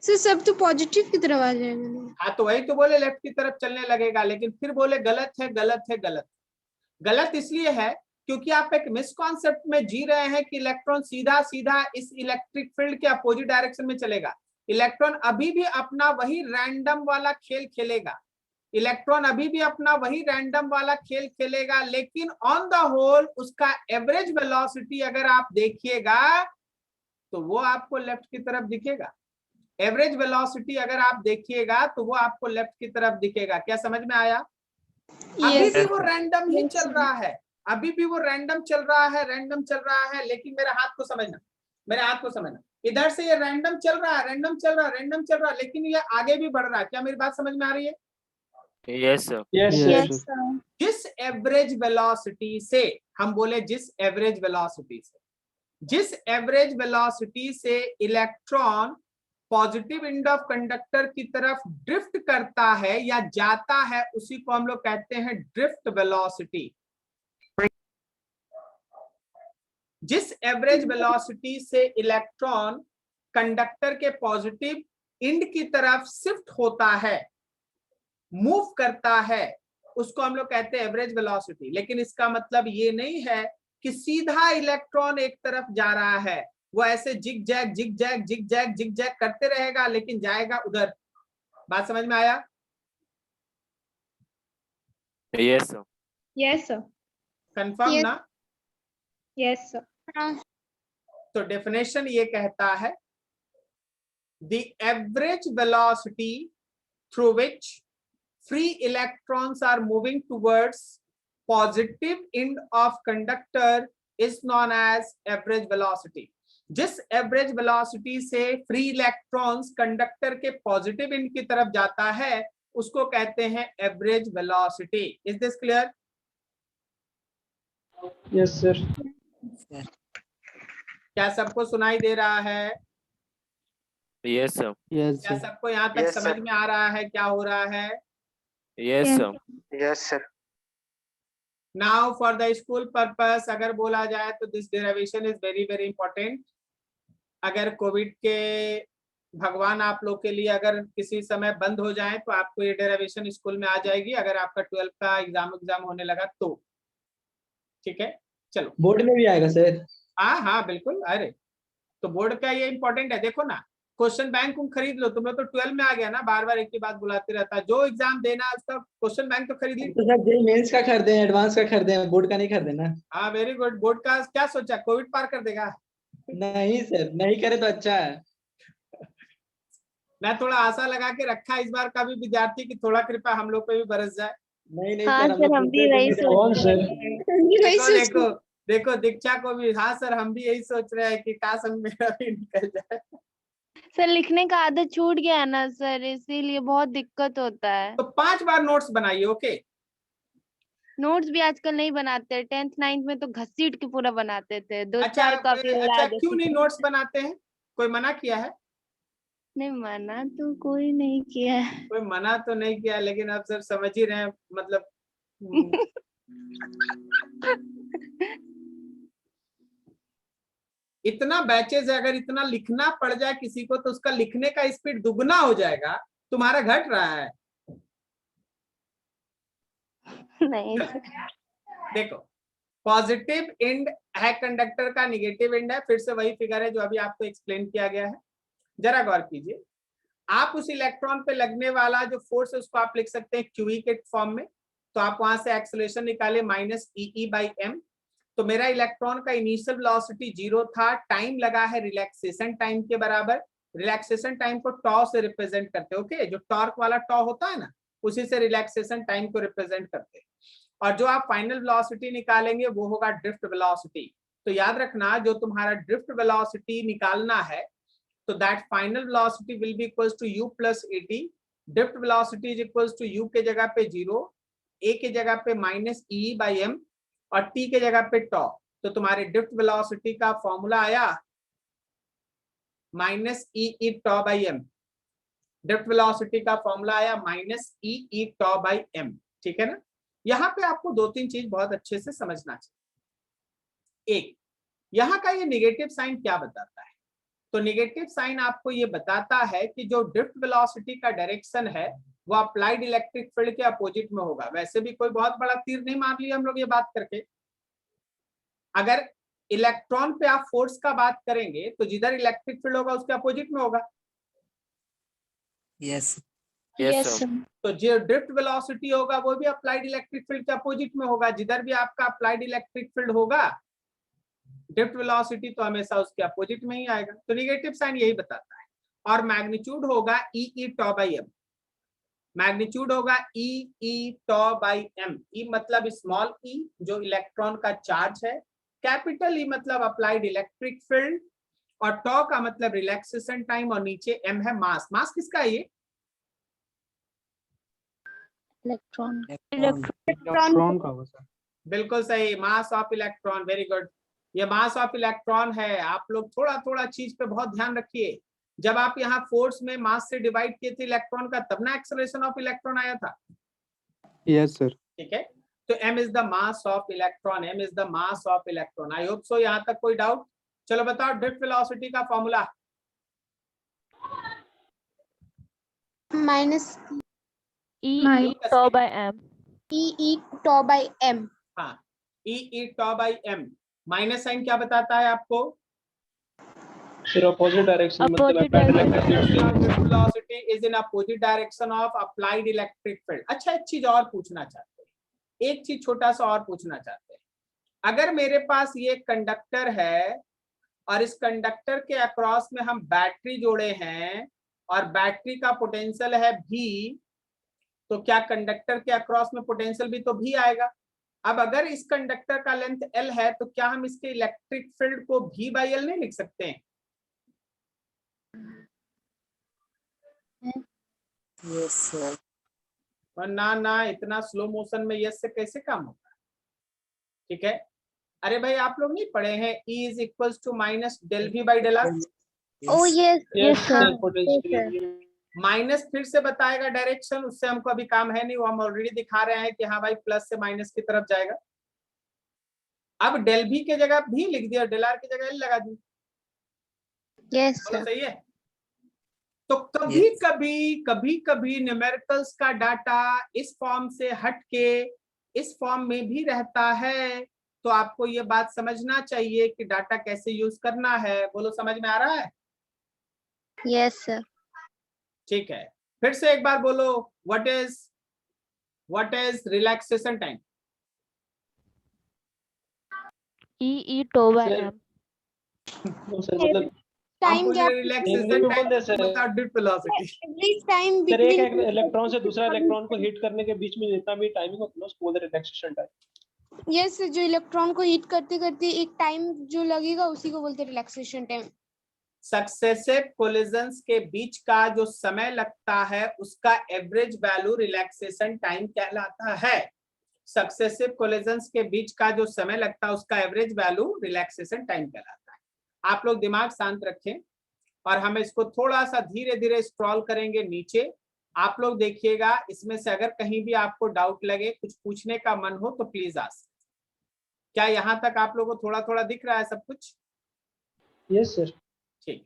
सर सब तो पॉजिटिव की तरफ आ जाएगा। हाँ तो वही तो बोले लेफ्ट की तरफ चलने लगेगा, लेकिन फिर बोले गलत है, गलत है, गलत। गलत इसलिए है क्योंकि आप एक मिसकॉन्सेप्ट में जी रहे हैं कि इलेक्ट्रॉन सीधा सीधा इस इलेक्ट्रिक फील्ड के अपोजिट डायरेक्शन में चलेगा। इलेक्ट्रॉन अभी भी अपना वही रैंडम वाला खेल खेलेगा, इलेक्ट्रॉन अभी भी अपना वही रैंडम वाला खेल खेलेगा, लेकिन ऑन द होल उसका एवरेज वेलोसिटी अगर आप देखिएगा तो वो आपको लेफ्ट की तरफ दिखेगा। एवरेज वेलोसिटी अगर आप देखिएगा तो वो आपको लेफ्ट की तरफ दिखेगा। क्या समझ में आया? अभी भी वो रैंडम ही चल रहा है, अभी भी वो रैंडम चल रहा है, रैंडम चल रहा है। लेकिन मेरे हाथ को समझना, मेरे हाथ को समझना, इधर से ये रैंडम चल रहा है, रैंडम चल रहा है, रैंडम चल रहा है, लेकिन ये आगे भी बढ़ रहा है। क्या मेरी बात समझ में आ रही है? Yes, sir. Yes, Yes, sir. sir. जिस एवरेज वेलोसिटी से हम बोले, जिस एवरेज वेलोसिटी से electron positive end of conductor की तरफ ड्रिफ्ट करता है या जाता है, उसी को हम लोग कहते हैं ड्रिफ्ट वेलोसिटी। जिस एवरेज वेलोसिटी से इलेक्ट्रॉन कंडक्टर के पॉजिटिव एंड की तरफ शिफ्ट होता है, मूव करता है, उसको हम लोग कहते हैं एवरेज वेलोसिटी। लेकिन इसका मतलब ये नहीं है कि सीधा इलेक्ट्रॉन एक तरफ जा रहा है, वो ऐसे zig zag zig zag zig zag zig zag करते रहेगा, लेकिन जाएगा उधर। बात समझ में आया? Yes, sir. Yes, sir. Confirm Yes. ना? Yes, sir. तो डेफिनेशन ये कहता है, the average velocity through which free electrons are moving towards positive end of conductor is known as average velocity। जिस एवरेज वेलोसिटी से फ्री इलेक्ट्रॉन्स कंडक्टर के positive end की तरफ जाता है उसको कहते हैं average velocity. Is this clear? Yes, sir. क्या सबको सुनाई दे रहा है? Yes, sir. Yes, क्या sir. सबको यहाँ तक Yes, समझ sir. में आ रहा है क्या हो रहा है? Yes, sir. Yes, sir. Now for the school purpose अगर बोला जाए तो this derivation is very very important. अगर कोविड के भगवान आप लोग के लिए अगर किसी समय बंद हो जाए तो आपको ये डेरिवेशन स्कूल में आ जाएगी, अगर आपका 12th का एग्जाम होने लगा तो। ठीक है, चलो। बोर्ड में भी आएगा सर? हाँ हाँ बिल्कुल। अरे तो बोर्ड का ये इंपॉर्टेंट है। देखो ना, क्वेश्चन बैंक तुम खरीद लो, तुम लोग तो 12 में आ गया ना, बार बार एक ही बात बुलाते रहता है। जो एग्जाम देना है उसका क्वेश्चन बैंक तो खरीद ली। तो सर जेई मेंस का खरीदे हैं, एडवांस का खरीदे हैं, बोर्ड का नहीं खरीदे ना? हाँ वेरी गुड। बोर्ड का क्या सोचा, कोविड पार कर देगा? नहीं सर, नहीं करे तो अच्छा है। मैं थोड़ा आशा लगा के रखा इस बार का भी विद्यार्थी की थोड़ा कृपा हम लोग पे भी बरस जाए। नहीं हाँ सर, हम सर, लोग हम भी दूसरे वही को सोच कौन रहे सर? हैं। वही देखो सोच देखो देखो दीक्षा को भी, हाँ सर हम भी यही सोच रहे हैं कि काश हम मेरा भी निकल जाए। सर लिखने का आदत छूट गया है ना सर, इसीलिए बहुत दिक्कत होता है। तो 5 बार नोट्स बनाइए, ओके। नोट्स भी आजकल नहीं बनाते, 10th 9th में तो घसीट के पूरा बनाते थे, दो अच्छा चार कॉपी उड़ा अच्छा, क्यों देते नहीं थे। नोट्स बनाते हैं? कोई मना किया है? नहीं, मना तो कोई नहीं किया है। कोई मना तो नहीं किया, लेकिन आप सर समझ ही रहे हैं, मतलब हम्म, इतना बैचेज है, अगर इतना लिखना पड़ जाए किसी को तो उसका लिखने का स्पीड दुगना हो जाएगा। तुम्हारा घट रहा है। नहीं सर। देखो, पॉजिटिव एंड है कंडक्टर का, निगेटिव एंड है, फिर से वही फिगर है जो अभी आपको एक्सप्लेन किया गया है। जरा गौर कीजिए, आप उस इलेक्ट्रॉन पे लगने वाला जो फोर्स है उसको आप लिख सकते हैं क्यूई के फॉर्म में। तो आप वहां से एक्सेलरेशन निकाले माइनस ई बाई एम। तो मेरा इलेक्ट्रॉन का इनिशियल वेलोसिटी 0 था, टाइम लगा है रिलैक्सेशन टाइम के बराबर। रिलैक्सेशन टाइम को टॉ से रिप्रेजेंट करते हैं, ओके। जो टॉर्क वाला टॉ होता है ना, उसी से रिलैक्सेशन टाइम को रिप्रेजेंट करते हैं। और जो आप फाइनल वेलोसिटी निकालेंगे वो होगा ड्रिफ्ट वेलोसिटी। तो याद रखना, जो तुम्हारा ड्रिफ्ट वेलोसिटी निकालना है, तो that final velocity will be equals to u plus at। Drift velocity is equals to u के जगह पे 0, a के जगह पे माइनस ई बाई एम और t के जगह पे टॉ। तो तुम्हारे ड्रिफ्ट वेलोसिटी का फॉर्मूला आया minus E tau by M. Drift velocity का फॉर्मूला आया minus E tau by M. ठीक है ना? यहाँ पे आपको 2-3 चीज बहुत अच्छे से समझना चाहिए। एक, यहाँ का ये निगेटिव साइन क्या बताता है? तो निगेटिव साइन आपको ये बताता है कि जो ड्रिफ्ट वेलोसिटी का डायरेक्शन है वो अप्लाइड इलेक्ट्रिक फील्ड के अपोजिट में होगा। वैसे भी कोई बहुत बड़ा तीर नहीं मार लिया हम लोग ये बात करके। अगर इलेक्ट्रॉन पे आप फोर्स का बात करेंगे तो जिधर इलेक्ट्रिक फील्ड होगा उसके अपोजिट में होगा। Yes yes sir. तो जो ड्रिफ्ट वेलोसिटी होगा वो भी अप्लाइड इलेक्ट्रिक फील्ड के अपोजिट में होगा। जिधर भी आपका अप्लाइड इलेक्ट्रिक फील्ड होगा, ड्रिफ्ट वेलोसिटी तो हमेशा उसके अपोजिट में ही आएगा। तो निगेटिव साइन यही बताता है। और मैग्नीट्यूड होगा ई टॉ बाई एम। मैग्नीट्यूड होगा ई टॉ बाई एम। ई मतलब स्मॉल ई जो इलेक्ट्रॉन का चार्ज है, कैपिटल ई मतलब अप्लाइड इलेक्ट्रिक फील्ड, और टॉ का मतलब रिलैक्सेशन टाइम, और नीचे एम है मास। मास किसका है ये? इलेक्ट्रॉन। इलेक्ट्रॉन का होगा सर। बिल्कुल सही, मास ऑफ इलेक्ट्रॉन। वेरी गुड, ये मास ऑफ इलेक्ट्रॉन है। आप लोग थोड़ा थोड़ा चीज पे बहुत ध्यान रखिए। जब आप यहाँ फोर्स में मास से डिवाइड किए थे इलेक्ट्रॉन का, तब ना एक्सेलरेशन ऑफ इलेक्ट्रॉन आया था। Yes sir. ठीक है, तो m is the mass of electron. m is the mass of electron. I hope so, यहाँ तक कोई डाउट? चलो बताओ ड्रिफ्ट वेलोसिटी का formula. Minus E tau by m. E tau by m. हाँ, e tau by m. Minus sign क्या बताता है आपको? फिर opposite direction Opposite direction. Velocity is in opposite direction of applied electric field. अच्छा, एक चीज और पूछना चाहते हैं, एक चीज छोटा सा और पूछना चाहते हैं। अगर मेरे पास ये कंडक्टर है और इस कंडक्टर के अक्रॉस में हम बैटरी जोड़े हैं और बैटरी का पोटेंशियल है भी, तो क्या कंडक्टर के अक्रॉस में पोटेंशियल भी तो भी आएगा? अब अगर इस कंडक्टर का लेंथ L है तो क्या हम इसके इलेक्ट्रिक फील्ड को V बाई L नहीं लिख सकते हैं? यस सर और ना, इतना स्लो मोशन में यस से कैसे काम होगा? ठीक है, अरे भाई आप लोग नहीं पढ़े हैं E is equal to minus del V by del R? Oh yes yes sir. Minus फिर से बताएगा डायरेक्शन, उससे हमको अभी काम है नहीं, वो हम ऑलरेडी दिखा रहे हैं कि हाँ भाई प्लस से माइनस की तरफ जाएगा। अब डेल V के जगह भी लिख दिया, डेल R की जगह L लगा दी। यस बोलो सर। सही है? तो कभी कभी न्यूमेरिकल्स का डाटा इस फॉर्म से हट के इस फॉर्म में भी रहता है। तो आपको ये बात समझना चाहिए कि डाटा कैसे यूज करना है। बोलो, समझ में आ रहा है? Yes sir. ठीक है, फिर से एक बार बोलो, what is relaxation time? E tau by m. Sir मतलब time gap relaxation time without drift velocity. Every time sir एक बिटवीन इलेक्ट्रॉन से दूसरा इलेक्ट्रॉन को हिट करने के बीच में जितना भी टाइमिंग होता है ना उसको बोलते हैं रिलैक्सेशन टाइम। यस, जो इलेक्ट्रॉन को हिट करते करते एक टाइम जो लगेगा उसी को बोलते हैं रिलैक्सेशन टाइम। सक्सेसिव कोलिजन्स के बीच का जो समय लगता है उसका एवरेज वैल्यू रिलैक्सेशन टाइम कहलाता है। सक्सेसिव कोलिजन्स के बीच का जो समय लगता है उसका एवरेज वैल्यू रिलैक्सेशन टाइम कहलाता है। आप लोग दिमाग शांत रखें और हम इसको थोड़ा सा धीरे धीरे स्क्रॉल करेंगे नीचे। आप लोग देखिएगा, इसमें से अगर कहीं भी आपको डाउट लगे, कुछ पूछने का मन हो तो प्लीज आस्क। क्या यहाँ तक आप लोगों को थोड़ा थोड़ा दिख रहा है सब कुछ? Yes sir. ठीक,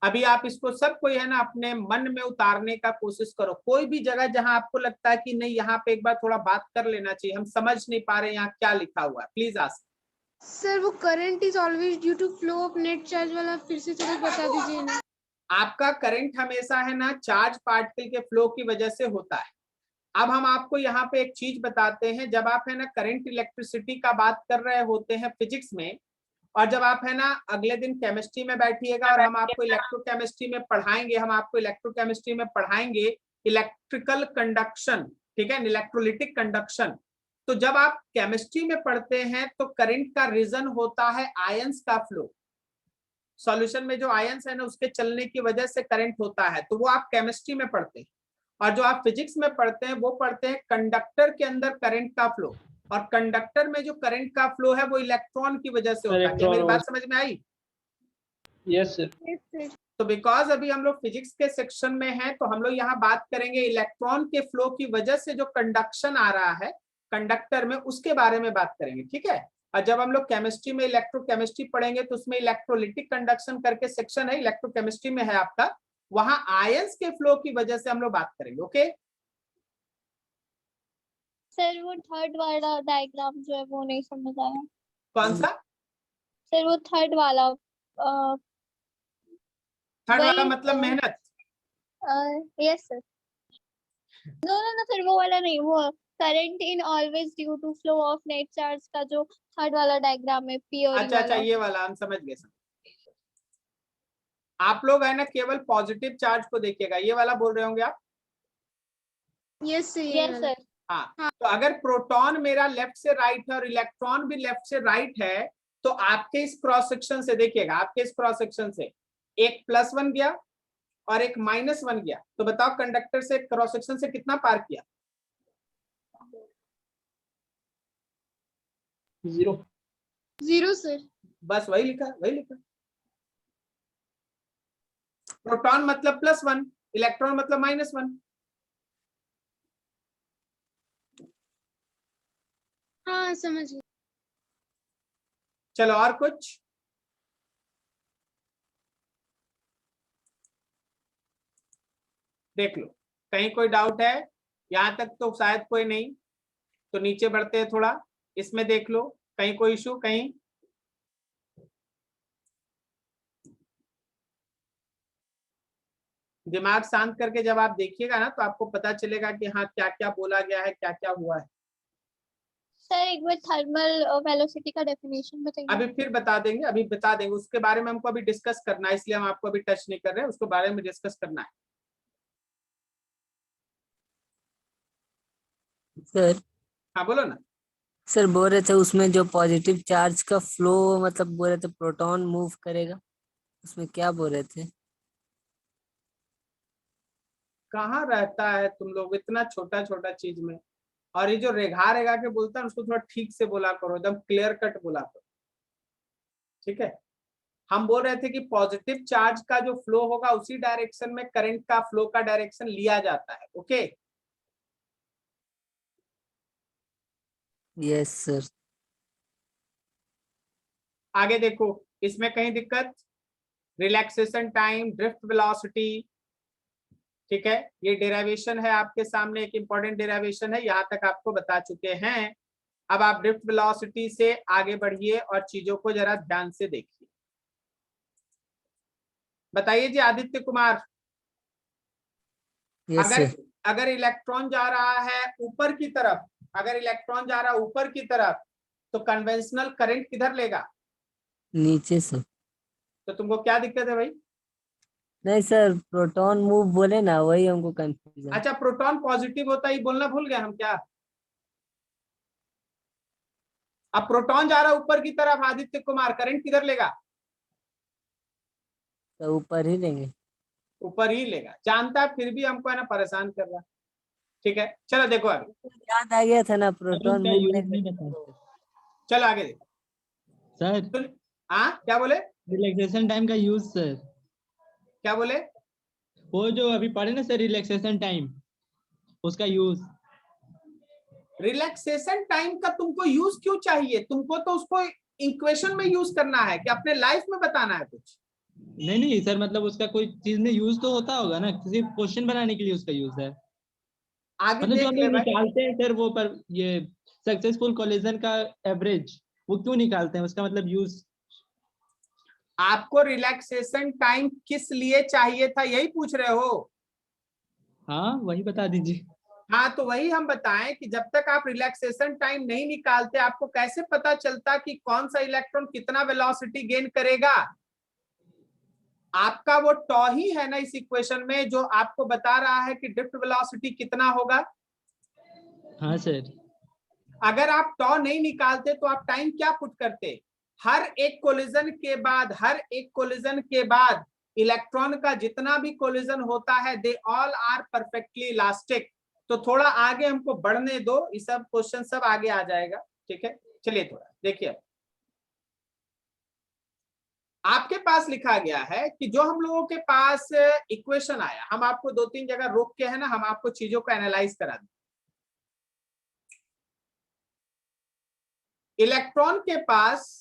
अभी आप इसको सबको है ना अपने मन में उतारने का कोशिश करो। कोई भी जगह जहां आपको लगता है कि नहीं यहाँ पे एक बार थोड़ा बात कर लेना चाहिए, हम समझ नहीं पा रहे यहाँ क्या लिखा हुआ है, प्लीज आस्क। सर वो current is always due to flow of net charge वाला फिर से थोड़ा बता दीजिए ना। आपका करंट हमेशा है ना चार्ज पार्टिकल के फ्लो की वजह से होता है। अब हम आपको यहाँ पे एक चीज बताते हैं, जब आप है ना करंट इलेक्ट्रिसिटी का बात कर रहे होते हैं फिजिक्स में, और जब आप है ना अगले दिन केमिस्ट्री में बैठिएगा और हम आपको इलेक्ट्रोकेमिस्ट्री में पढ़ाएंगे, हम आपको इलेक्ट्रोकेमिस्ट्री में पढ़ाएंगे इलेक्ट्रिकल कंडक्शन, ठीक है, इलेक्ट्रोलिटिक कंडक्शन। तो जब आप केमिस्ट्री में पढ़ते हैं तो करंट का रीजन होता है आयंस का फ्लो। सॉल्यूशन में जो आयंस है ना उसके चलने की वजह से करंट होता है, तो वो आप केमिस्ट्री में पढ़ते हैं। और जो आप फिजिक्स में पढ़ते हैं वो पढ़ते हैं कंडक्टर के अंदर करंट का फ्लो, और कंडक्टर में जो करंट का फ्लो है वो इलेक्ट्रॉन की वजह से होता है। क्या मेरी बात समझ में आई? Yes sir. तो बिकॉज अभी हम लोग फिजिक्स के सेक्शन में हैं तो हम लोग यहाँ बात करेंगे इलेक्ट्रॉन के फ्लो की वजह से जो कंडक्शन आ रहा है कंडक्टर में, उसके बारे में बात करेंगे, ठीक है। और जब हम लोग केमिस्ट्री में इलेक्ट्रोकेमिस्ट्री पढ़ेंगे तो उसमें इलेक्ट्रोलिटिक कंडक्शन करके सेक्शन है, इलेक्ट्रोकेमिस्ट्री में है आपका, वहां आयंस के फ्लो की वजह से हम लोग बात करेंगे। ओके सर वो थर्ड वाला डायग्राम जो है वो नहीं समझ आया। कौन सा? सर वो थर्ड वाला थर्ड वाला मतलब मेहनत? Yes sir. नो सर वो वाला नहीं, वो current in always due to flow of net charge का जो थर्ड वाला डायग्राम है, पीओरी अच्छा अच्छा, वाला। ये वाला हम समझ गए। आप लोग है ना केवल पॉजिटिव चार्ज को देखिएगा, ये वाला बोल रहे होंगे आप? Yes sir. हाँ, तो अगर प्रोटॉन मेरा लेफ्ट से राइट है और इलेक्ट्रॉन भी लेफ्ट से राइट है, तो आपके इस क्रॉस सेक्शन से देखिएगा, आपके इस क्रॉस सेक्शन से एक +1 गया और एक -1 गया, तो बताओ कंडक्टर से क्रॉस सेक्शन से कितना पार किया? 0 सर। बस वही लिखा, वही लिखा। प्रोटॉन मतलब +1, इलेक्ट्रॉन मतलब -1। हाँ समझ गई। चलो और कुछ? देख लो, कहीं कोई डाउट है? यहां तक तो शायद कोई नहीं, तो नीचे बढ़ते हैं थोड़ा, इसमें देख लो कहीं कोई इशू कहीं? दिमाग शांत करके जब आप देखिएगा ना तो आपको पता चलेगा कि हाँ क्या क्या बोला गया है, क्या क्या हुआ है। सर एक बार थर्मल वेलोसिटी का डेफिनेशन बताइए। अभी फिर बता देंगे, अभी बता देंगे, उसके बारे में हमको अभी डिस्कस करना है, इसलिए हम आपको अभी टच नहीं कर रहे हैं, उसके बारे में डिस्कस करना है। सर। हाँ बोलो ना। सर बोल रहे थे उसमें जो पॉजिटिव चार्ज का फ्लो मतलब बोल रहे थे प्रोटॉन मूव करेगा, उसमें क्या बोल रहे थे? कहाँ रहता है तुम लोग इतना छोटा छोटा चीज में, और ये जो रेखा रेखा के बोलता है उसको थोड़ा ठीक से बोला करो, एकदम क्लियर कट बोला करो, ठीक है। हम बोल रहे थे कि पॉजिटिव चार्ज का जो फ्लो होगा उसी डायरेक्शन में करंट का फ्लो का डायरेक्शन लिया जाता है। Okay yes sir. आगे देखो, इसमें कहीं दिक्कत? रिलैक्सेशन टाइम, ड्रिफ्ट वेलोसिटी, ठीक है, ये डेरिवेशन है आपके सामने, एक इंपॉर्टेंट डेरिवेशन है, यहाँ तक आपको बता चुके हैं। अब आप ड्रिफ्ट वेलोसिटी से आगे बढ़िए और चीजों को जरा ध्यान से देखिए। बताइए जी आदित्य कुमार, यस सर। अगर इलेक्ट्रॉन जा रहा है ऊपर की तरफ, अगर इलेक्ट्रॉन जा रहा है ऊपर की तरफ, तो कन्वेंशनल करंट किधर लेगा? नीचे से। तो तुमको क्या दिक्कत है भाई? नहीं सर, प्रोटॉन मूव बोले ना, वही हमको कंफ्यूजन। अच्छा, प्रोटॉन पॉजिटिव होता है बोलना भूल गए हम क्या? अब प्रोटॉन जा रहा है ऊपर की तरफ, आदित्य कुमार करंट किधर लेगा? तो ऊपर ही लेंगे। ऊपर ही लेगा, जानता है फिर भी हमको है ना परेशान कर रहा। ठीक है, चलो देखो आगे। याद आ गया था ना, अभी प्रोटॉन उसका मूव यूज नहीं नहीं करेगा। बता चलो आगे देखो। सर। हाँ क्या बोले? रिलैक्सेशन टाइम का यूज सर, क्या बोले? वो जो अभी पढ़े ना सर, रिलैक्सेशन टाइम, उसका यूज। रिलैक्सेशन टाइम का तुमको यूज क्यों चाहिए? तुमको तो उसको इक्वेशन में यूज करना है कि अपने लाइफ में बताना है कुछ? नहीं नहीं सर, मतलब उसका कोई चीज में यूज तो होता होगा ना, किसी क्वेश्चन बनाने के लिए उसका यूज है। आगे मतलब जो देख हम ले लोग भाई। निकालते हैं सर वो, पर ये सक्सेसफुल कोलिजन का एवरेज, वो क्यों निकालते हैं, उसका मतलब यूज। आपको रिलैक्सेशन टाइम किस लिए चाहिए था, यही पूछ रहे हो? हाँ वही बता दीजिए। हाँ तो वही हम बताएं कि जब तक आप रिलैक्सेशन टाइम नहीं निकालते, आपको कैसे पता चलता कि कौन सा इलेक्ट्रॉन कितना वेलोसिटी गेन करेगा? आपका वो टॉ ही है ना इस इक्वेशन में, जो आपको बता रहा है कि ड्रिफ्ट वेलोसिटी कितना होगा। हाँ सर। अगर आप टॉ नहीं निकालते तो आप टाइम क्या पुट करते? हर एक कोलिजन के बाद, हर एक कोलिजन के बाद इलेक्ट्रॉन का जितना भी कोलिजन होता है, they all are perfectly elastic. तो थोड़ा आगे हमको बढ़ने दो, ये सब क्वेश्चन सब आगे आ जाएगा। ठीक है, चलिए थोड़ा देखिए। आपके पास लिखा गया है कि जो हम लोगों के पास इक्वेशन आया, हम आपको 2-3 जगह रोक के है ना, हम आपको चीजों को एनालाइज करा दें। इलेक्ट्रॉन के पास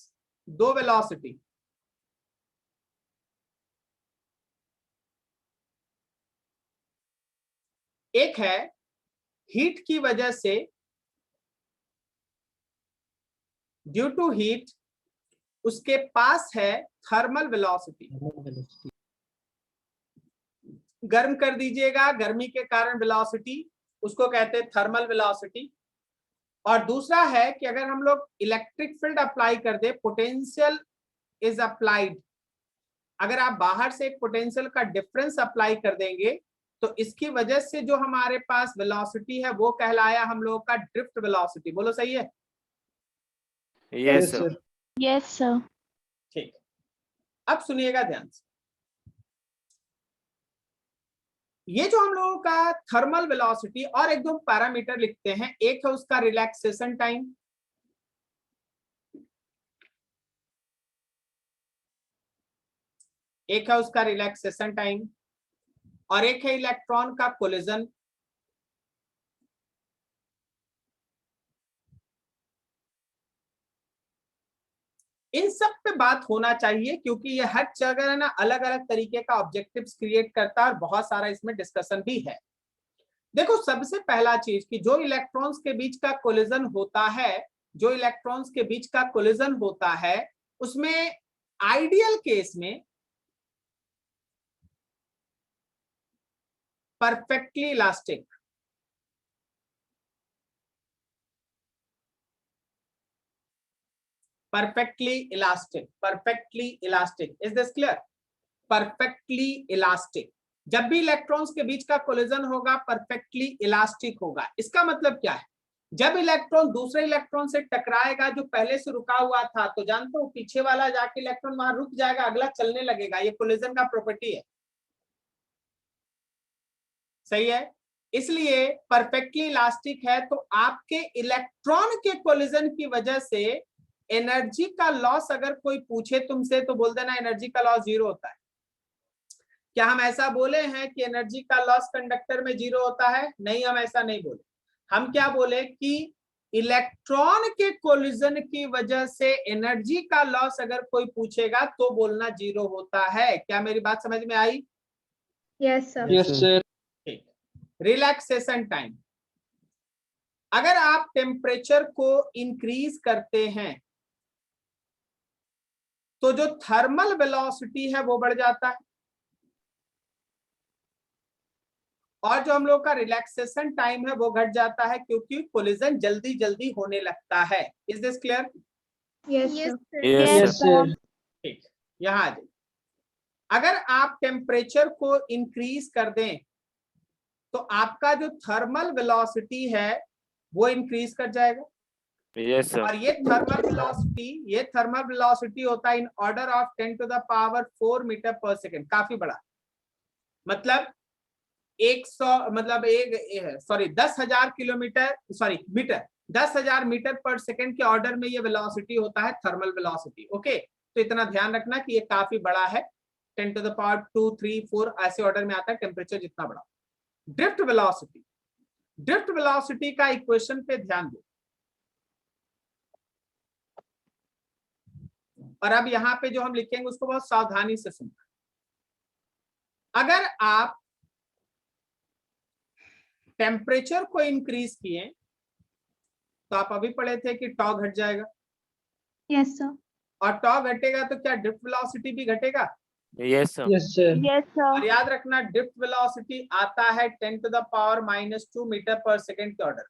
दो वेलोसिटी, एक है हीट की वजह से, ड्यू टू हीट उसके पास है थर्मल वेलोसिटी। गर्म कर दीजिएगा, गर्मी के कारण वेलोसिटी, उसको कहते हैं थर्मल वेलोसिटी। और दूसरा है कि अगर हम लोग इलेक्ट्रिक फील्ड अप्लाई कर दे, पोटेंशियल इज अप्लाइड, अगर आप बाहर से एक पोटेंशियल का डिफरेंस अप्लाई कर देंगे तो इसकी वजह से जो हमारे पास वेलोसिटी है वो कहलाया हम लोगों का ड्रिफ्ट वेलोसिटी। बोलो सही है? Yes sir. Yes sir. ठीक, अब सुनिएगा ध्यान से। ये जो हम लोगों का थर्मल वेलोसिटी, और एक दो पैरामीटर लिखते हैं, एक है उसका रिलैक्सेशन टाइम, एक है उसका रिलैक्सेशन टाइम, और एक है इलेक्ट्रॉन का कोलिजन। इन सब पे बात होना चाहिए क्योंकि ये हर जगह है ना अलग अलग तरीके का ऑब्जेक्टिव्स क्रिएट करता है और बहुत सारा इसमें डिस्कशन भी है। देखो, सबसे पहला चीज कि जो इलेक्ट्रॉन्स के बीच का कोलिजन होता है, जो इलेक्ट्रॉन्स के बीच का कोलिजन होता है, उसमें आइडियल केस में perfectly elastic, perfectly elastic, is this clear? perfectly elastic, जब भी इलेक्ट्रॉन्स के बीच का कोलिजन होगा परफेक्टली इलास्टिक होगा। इसका मतलब क्या है? जब इलेक्ट्रॉन दूसरे इलेक्ट्रॉन से टकराएगा जो पहले से रुका हुआ था, तो जानते हो पीछे वाला जाके इलेक्ट्रॉन वहां रुक जाएगा, अगला चलने लगेगा। ये कोलिजन का प्रॉपर्टी है, सही है? इसलिए परफेक्टली इलास्टिक है। तो आपके इलेक्ट्रॉन के कोलिजन की वजह से एनर्जी का लॉस अगर कोई पूछे तुमसे तो बोल देना एनर्जी का लॉस 0 होता है। क्या हम ऐसा बोले हैं कि एनर्जी का लॉस कंडक्टर में 0 होता है? नहीं, हम ऐसा नहीं बोले। हम क्या बोले कि इलेक्ट्रॉन के कोलिजन की वजह से एनर्जी का लॉस अगर कोई पूछेगा तो बोलना 0 होता है। क्या मेरी बात समझ में आई? Yes, sir. Yes sir. ठीक, रिलैक्सेशन टाइम, अगर आप टेम्परेचर को इंक्रीज करते हैं तो जो थर्मल वेलोसिटी है वो बढ़ जाता है, और जो हम लोग का रिलैक्सेशन टाइम है वो घट जाता है क्योंकि कोलिजन जल्दी जल्दी होने लगता है। Is this clear? Yes, Yes, sir. sir. Yes yes sir. Sir. ठीक, यहाँ आ जाइए। अगर आप टेम्परेचर को इंक्रीज कर दें तो आपका जो थर्मल वेलोसिटी है वो इंक्रीज कर जाएगा। Yes sir. और ये थर्मल वेलोसिटी होता है in order of 10 to the power 4 metre per second, काफी बड़ा। मतलब 10,000 kilometre metre 10,000 metre per second के ऑर्डर में ये वेलोसिटी होता है, थर्मल वेलोसिटी। ओके, तो इतना ध्यान रखना कि ये काफी बड़ा है, 10 टू द पावर 2, 3, 4 ऐसे ऑर्डर में आता है टेम्परेचर जितना बड़ा। ड्रिफ्ट वेलोसिटी का इक्वेशन पे ध्यान दो। और अब यहाँ पे जो हम लिखेंगे उसको बहुत सावधानी से सुनना। अगर आप टेम्परेचर को इंक्रीज किए तो आप अभी पढ़े थे कि टॉ घट जाएगा। Yes, sir. और टॉ घटेगा तो क्या ड्रिफ्ट वेलोसिटी भी घटेगा? Yes sir. Yes sir. Yes sir. और याद रखना ड्रिफ्ट वेलोसिटी आता है 10 to the power -2 metre per second के ऑर्डर।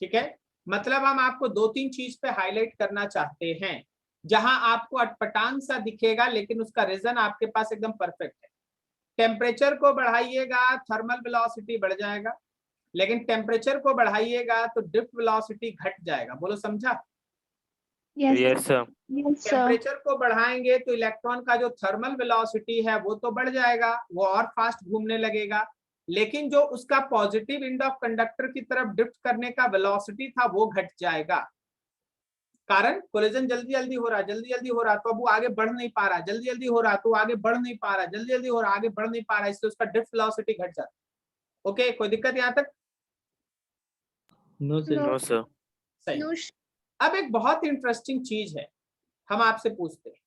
ठीक है, मतलब हम आपको 2-3 चीज पे हाईलाइट करना चाहते हैं जहां आपको अटपटांग सा दिखेगा लेकिन उसका रीजन आपके पास एकदम परफेक्ट है। टेम्परेचर को बढ़ाइएगा थर्मल वेलोसिटी बढ़ जाएगा, लेकिन टेम्परेचर को बढ़ाइएगा तो ड्रिफ्ट वेलोसिटी घट जाएगा। बोलो समझा? Yes, sir. Yes sir. Yes sir. Temperature को बढ़ाएंगे तो इलेक्ट्रॉन का जो थर्मल वेलोसिटी है वो तो बढ़ जाएगा, वो और फास्ट घूमने लगेगा, लेकिन जो उसका पॉजिटिव एंड ऑफ कंडक्टर की तरफ ड्रिफ्ट करने का वेलोसिटी था वो घट जाएगा। कारण कोलिजन जल्दी जल्दी हो रहा तो अब वो आगे बढ़ नहीं पा रहा, जल्दी जल्दी हो रहा तो आगे बढ़ नहीं पा रहा, जल्दी जल्दी हो रहा आगे बढ़ नहीं पा रहा, इसलिए उसका ड्रिफ्ट वेलोसिटी घट जाता है। ओके, कोई दिक्कत यहाँ तक? No sir. No. No sir. सही। No. अब एक बहुत इंटरेस्टिंग चीज है, हम आपसे पूछते हैं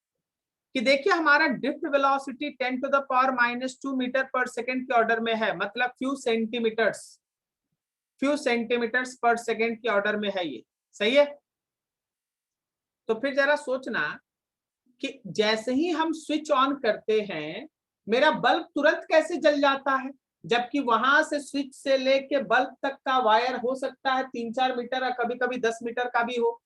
कि देखिए हमारा drift velocity 10 to the power -2 metre per second के ऑर्डर में है, मतलब फ्यू सेंटीमीटर्स पर सेकेंड के ऑर्डर में है, ये सही है। तो फिर जरा सोचना कि जैसे ही हम स्विच ऑन करते हैं मेरा बल्ब तुरंत कैसे जल जाता है, जबकि वहां से स्विच से लेके बल्ब तक का वायर हो सकता है 3-4 मीटर, कभी कभी 10 मीटर का भी हो।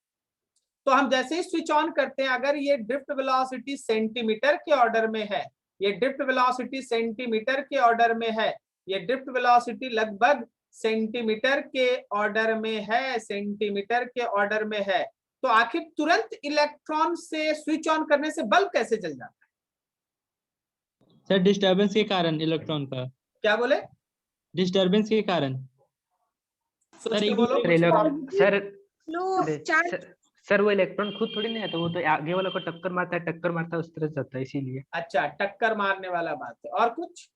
तो हम जैसे ही स्विच ऑन करते हैं, अगर ये ड्रिफ्ट वेलोसिटी सेंटीमीटर के ऑर्डर में है, ये ड्रिफ्ट वेलोसिटी सेंटीमीटर के ऑर्डर में है, ये ड्रिफ्ट वेलोसिटी लगभग सेंटीमीटर के ऑर्डर में है, सेंटीमीटर के ऑर्डर में है, तो आखिर तुरंत इलेक्ट्रॉन से स्विच ऑन करने से बल्ब कैसे जल जाता है? सर डिस्टरबेंस के कारण इलेक्ट्रॉन का। क्या बोले? डिस्टरबेंस के कारण। सोच सर के एक बोलो। Sir No. Charge. सर वो इलेक्ट्रॉन खुद थोड़ी नहीं आता, वो तो आगे वाला को टक्कर मारता है उस तरह से जाता है, इसीलिए। अच्छा, टक्कर मारने वाला बात है। और कुछ?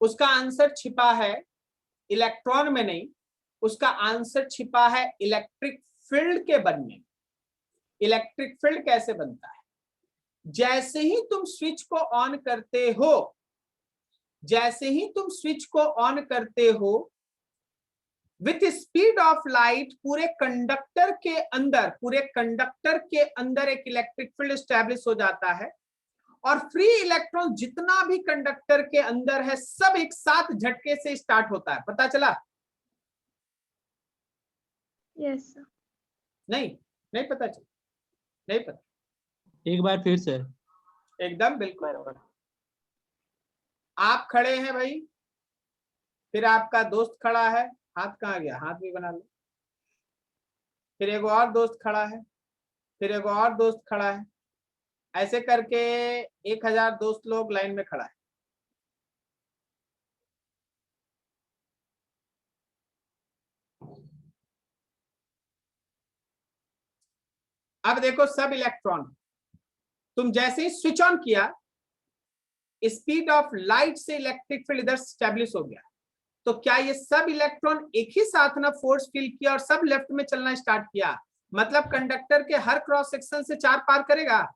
उसका आंसर छिपा है इलेक्ट्रॉन में नहीं, उसका आंसर छिपा है इलेक्ट्रिक फील्ड के बनने में। इलेक्ट्रिक फील्ड कैसे बनता है? जैसे ही तुम स्विच को ऑन करते हो, विथ स्पीड ऑफ लाइट पूरे कंडक्टर के अंदर एक इलेक्ट्रिक फील्ड एस्टैब्लिश हो जाता है, और फ्री इलेक्ट्रॉन जितना भी कंडक्टर के अंदर है सब एक साथ झटके से स्टार्ट होता है। पता चला? Yes, sir. नहीं पता चला? नहीं पता? एक बार फिर सर। एकदम बिल्कुल। आप खड़े हैं भाई, फिर आपका दोस्त खड़ा है, हाथ कहाँ गया? हाथ भी बना लो। फिर एक और दोस्त खड़ा है, फिर एक और दोस्त खड़ा है, ऐसे करके 1000 दोस्त लोग लाइन में खड़ा है। अब देखो सब इलेक्ट्रॉन, तुम जैसे ही स्विच ऑन किया, स्पीड ऑफ लाइट से इलेक्ट्रिक फील्ड इधर स्टैब्लिश हो गया, तो क्या ये सब इलेक्ट्रॉन एक ही साथ ना फोर्स फील किया और सब लेफ्ट में चलना स्टार्ट किया? मतलब कंडक्टर के हर क्रॉस सेक्शन से 4 पार करेगा?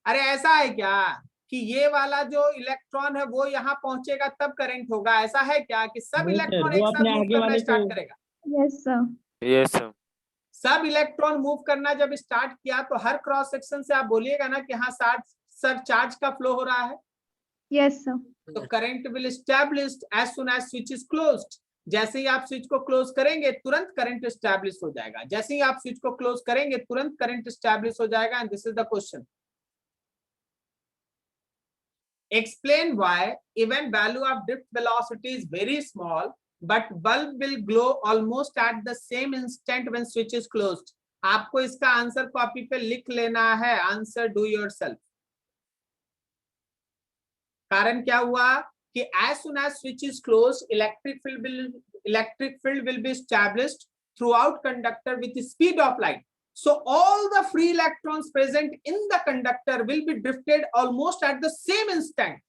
अरे ऐसा है क्या कि ये वाला जो इलेक्ट्रॉन है वो यहाँ पहुंचेगा तब करंट होगा? ऐसा है क्या कि सब नहीं सर, इलेक्ट्रॉन वो एक साथ अपने मूव आगे करना वाले स्टार्ट को- करेगा? Yes, sir. Yes sir. सब इलेक्ट्रॉन मूव करना जब स्टार्ट किया तो हर क्रॉस सेक्शन से आप बोलिएगा ना कि हाँ सर चार्ज का फ्लो हो रहा है, Yes, sir. तो current will established as soon as switch is closed. जैसे ही आप स्विच को क्लोज करेंगे तुरंत करंट एस्टैब्लिश हो जाएगा, जैसे ही आप स्विच को क्लोज करेंगे तुरंत करंट एस्टैब्लिश हो जाएगा। And this is the question, explain why even value of drift velocity is very small but bulb will glow almost at the same instant when switch is closed। आपको इसका answer copy पे लिख लेना है, answer do yourself. कारण क्या हुआ कि as soon as switch is closed electric field will be established throughout conductor with the speed of light, so all the free electrons present in the conductor will be drifted almost at the same instant,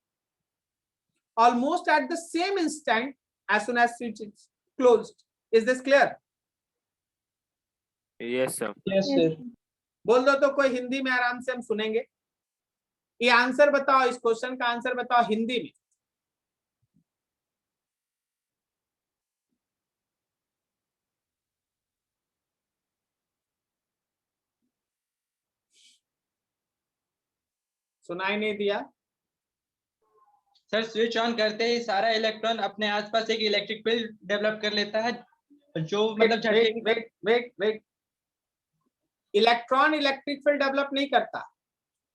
as soon as switch is closed। Is this clear? Yes sir। Yes sir. बोल दो तो कोई हिंदी में आराम से हम सुनेंगे। ये आंसर बताओ, इस क्वेश्चन का आंसर बताओ हिंदी में। सुनाई नहीं दिया? सर स्विच ऑन करते ही सारा इलेक्ट्रॉन अपने आसपास एक इलेक्ट्रिक फील्ड डेवलप कर लेता है जो मतलब झटके wait, electron electric field develop नहीं करता।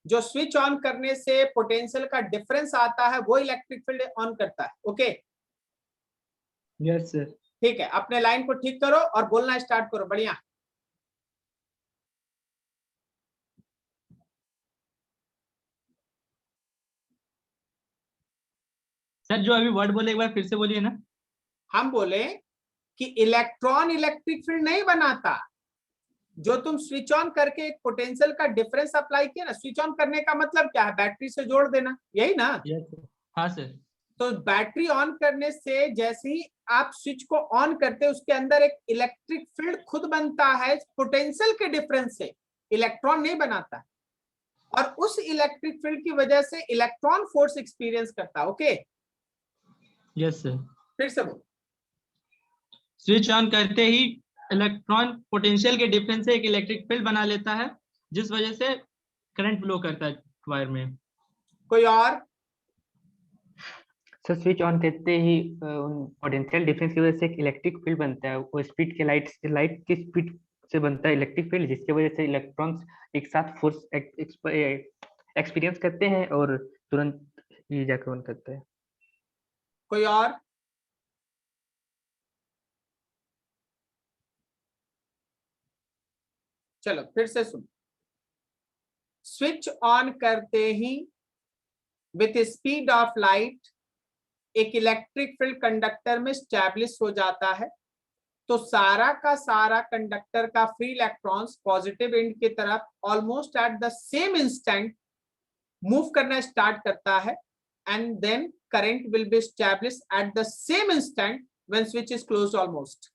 जो स्विच ऑन करने से पोटेंशियल का डिफरेंस आता है वो इलेक्ट्रिक फील्ड ऑन करता है। Okay yes sir. ठीक है, अपने लाइन को ठीक करो और बोलना स्टार्ट करो। बढ़िया। सर जो अभी वर्ड बोले एक बार फिर से बोलिए ना। हम बोले कि इलेक्ट्रॉन इलेक्ट्रिक फील्ड नहीं बनाता। जो तुम स्विच ऑन करके एक पोटेंशियल का डिफरेंस अप्लाई किया ना, स्विच ऑन करने का मतलब क्या है? बैटरी से जोड़ देना, यही ना? हाँ सर। तो बैटरी ऑन करने से जैसे ही आप स्विच को ऑन करते हैं उसके अंदर एक इलेक्ट्रिक फील्ड खुद बनता है पोटेंशियल के डिफरेंस से, इलेक्ट्रॉन नहीं बनाता। और उस इलेक्ट्रिक फील्ड की वजह से इलेक्ट्रॉन फोर्स एक्सपीरियंस करता है। Okay yes sir. फिर से बोलो। स्विच ऑन करते ही इलेक्ट्रॉन पोटेंशियल के डिफरेंस से एक इलेक्ट्रिक फील्ड बना लेता है जिस वजह से करंट फ्लो करता है वायर में। कोई और? सर स्विच ऑन करते ही पोटेंशियल डिफरेंस की वजह से एक इलेक्ट्रिक फील्ड बनता है, वो स्पीड के लाइट की स्पीड से बनता है इलेक्ट्रिक फील्ड, जिसकी वजह से इलेक्ट्रॉन्स एक साथ फोर्स एक्सपीरियंस करते हैं और तुरंत ही जाकर ऑन करते हैं। कोई और? चलो फिर से सुनो। स्विच ऑन करते ही विथ स्पीड ऑफ लाइट एक इलेक्ट्रिक फील्ड कंडक्टर में स्टैब्लिश हो जाता है। तो सारा का सारा कंडक्टर का फ्री इलेक्ट्रॉन्स पॉजिटिव एंड की तरफ almost at the same instant move करना स्टार्ट करता है and then current will be established at the same instant when switch is closed almost।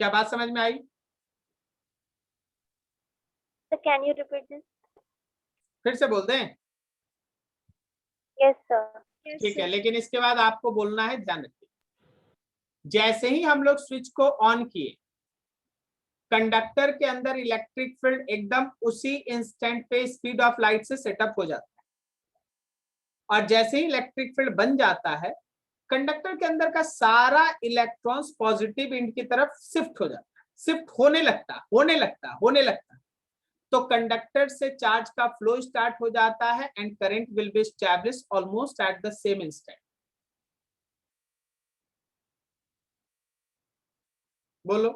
क्या बात समझ में आई? So can you repeat this? फिर से बोल दें? Yes, sir. ठीक है, लेकिन इसके बाद आपको बोलना है, ध्यान रखिए। जैसे ही हम लोग स्विच को ऑन किए कंडक्टर के अंदर इलेक्ट्रिक फील्ड एकदम उसी इंस्टेंट पे स्पीड ऑफ लाइट से सेटअप हो जाता है। और जैसे ही इलेक्ट्रिक फील्ड बन जाता है कंडक्टर के अंदर का सारा इलेक्ट्रॉन्स पॉजिटिव एंड की तरफ शिफ्ट हो जाता है, शिफ्ट होने लगता। तो कंडक्टर से चार्ज का फ्लो स्टार्ट हो जाता है and current will B established almost at the same instant. बोलो।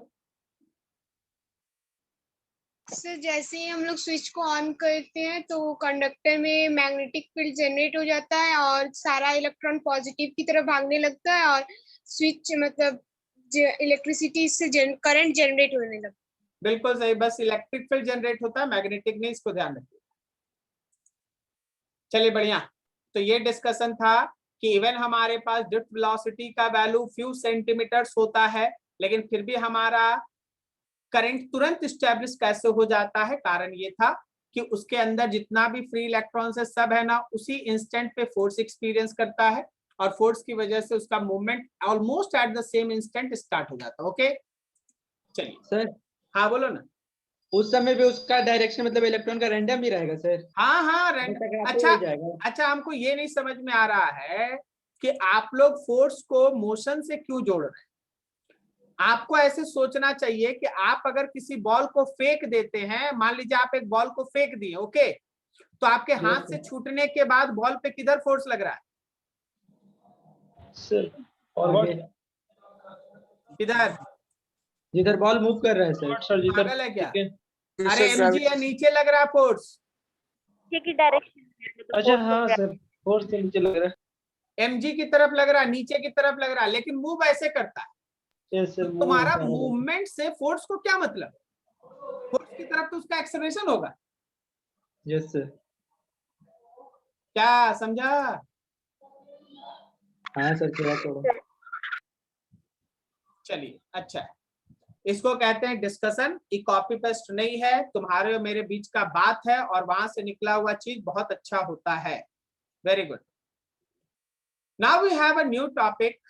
सर जैसे ही हम लोग स्विच को ऑन करते हैं तो कंडक्टर में मैग्नेटिक फील्ड जनरेट हो जाता है और सारा इलेक्ट्रॉन पॉजिटिव की तरफ भागने लगता है और स्विच मतलब इलेक्ट्रिसिटी से करंट जनरेट होने लगता है। बिल्कुल सही, बस इलेक्ट्रिक फील्ड जनरेट होता है, मैग्नेटिक नहीं, इसको ध्यान रखिए। चलिए बढ़िया। तो ये डिस्कशन था कि इवन हमारे पास ड्रिफ्ट वेलोसिटी का वैल्यू फ्यू सेंटीमीटर्स होता है लेकिन फिर भी हमारा करंट तुरंत स्टैब्लिश कैसे हो जाता है। कारण ये था कि उसके अंदर जितना भी फ्री इलेक्ट्रॉन्स है सब है ना उसी इंस्टेंट पे फोर्स एक्सपीरियंस करता है और फोर्स की वजह से उसका movement almost at the same instant start हो जाता है। ओके चलिए सर। हाँ बोलो ना। उस समय भी उसका डायरेक्शन मतलब इलेक्ट्रॉन का रैंडम ही रहेगा सर? हाँ अच्छा अच्छा, हमको ये नहीं समझ में आ रहा है कि आप लोग फोर्स को मोशन से क्यों जोड़ रहे हैं। आपको ऐसे सोचना चाहिए कि आप अगर किसी बॉल को फेंक देते हैं, मान लीजिए आप एक बॉल को फेंक दिए, ओके, तो आपके हाथ से छूटने के बाद बॉल पे किधर फोर्स लग रहा है? सर फॉरवर्ड, किधर? जिधर बॉल मूव कर रहा है सर। सर जिधर, पागल है क्या? ठीक है। अरे mg या नीचे लग रहा है फोर्स, की डायरेक्शन अच्छा हाँ सर, फोर्स के नीचे लग रहा है। mg की तरफ लग रहा है, नीचे की तरफ लग रहा है, लेकिन मूव ऐसे करता है। यस तो सर, तुम्हारा मूवमेंट से फोर्स को क्या मतलब? फोर्स की तरफ तो उसका एक्सेलरेशन होगा। Yes sir. क्या समझा? हाँ सर, थोड़ा। चलिए, अच्छा है। इसको कहते हैं डिस्कशन। ये कॉपी पेस्ट नहीं है, तुम्हारे और मेरे बीच का बात है, और वहां से निकला हुआ चीज बहुत अच्छा होता है। Very good. Now we have a new topic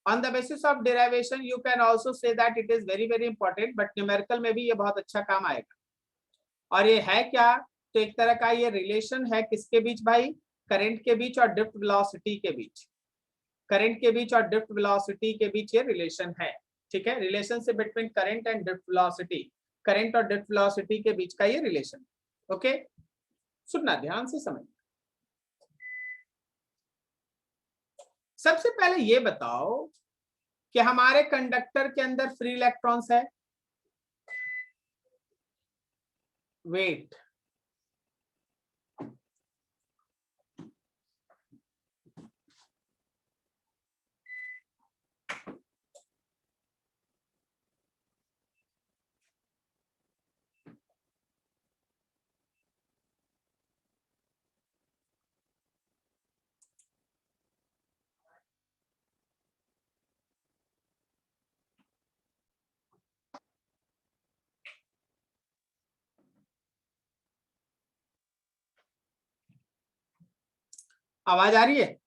on the basis of derivation. You can also say that it is very very important, but numerical में भी ये बहुत अच्छा काम आएगा। और ये है क्या? तो एक तरह का ये रिलेशन है किसके बीच भाई? करंट के बीच और ड्रिफ्ट वेलोसिटी के बीच। करंट के बीच और ड्रिफ्ट वेलोसिटी के बीच ये रिलेशन है, ठीक है। Relationship between current and drift velocity, current और ड्रिफ्ट वेलोसिटी के बीच का ये रिलेशन, ओके। सुनना ध्यान से, समझ। सबसे पहले ये बताओ कि हमारे कंडक्टर के अंदर फ्री इलेक्ट्रॉन्स है। वेट, आवाज आ रही है?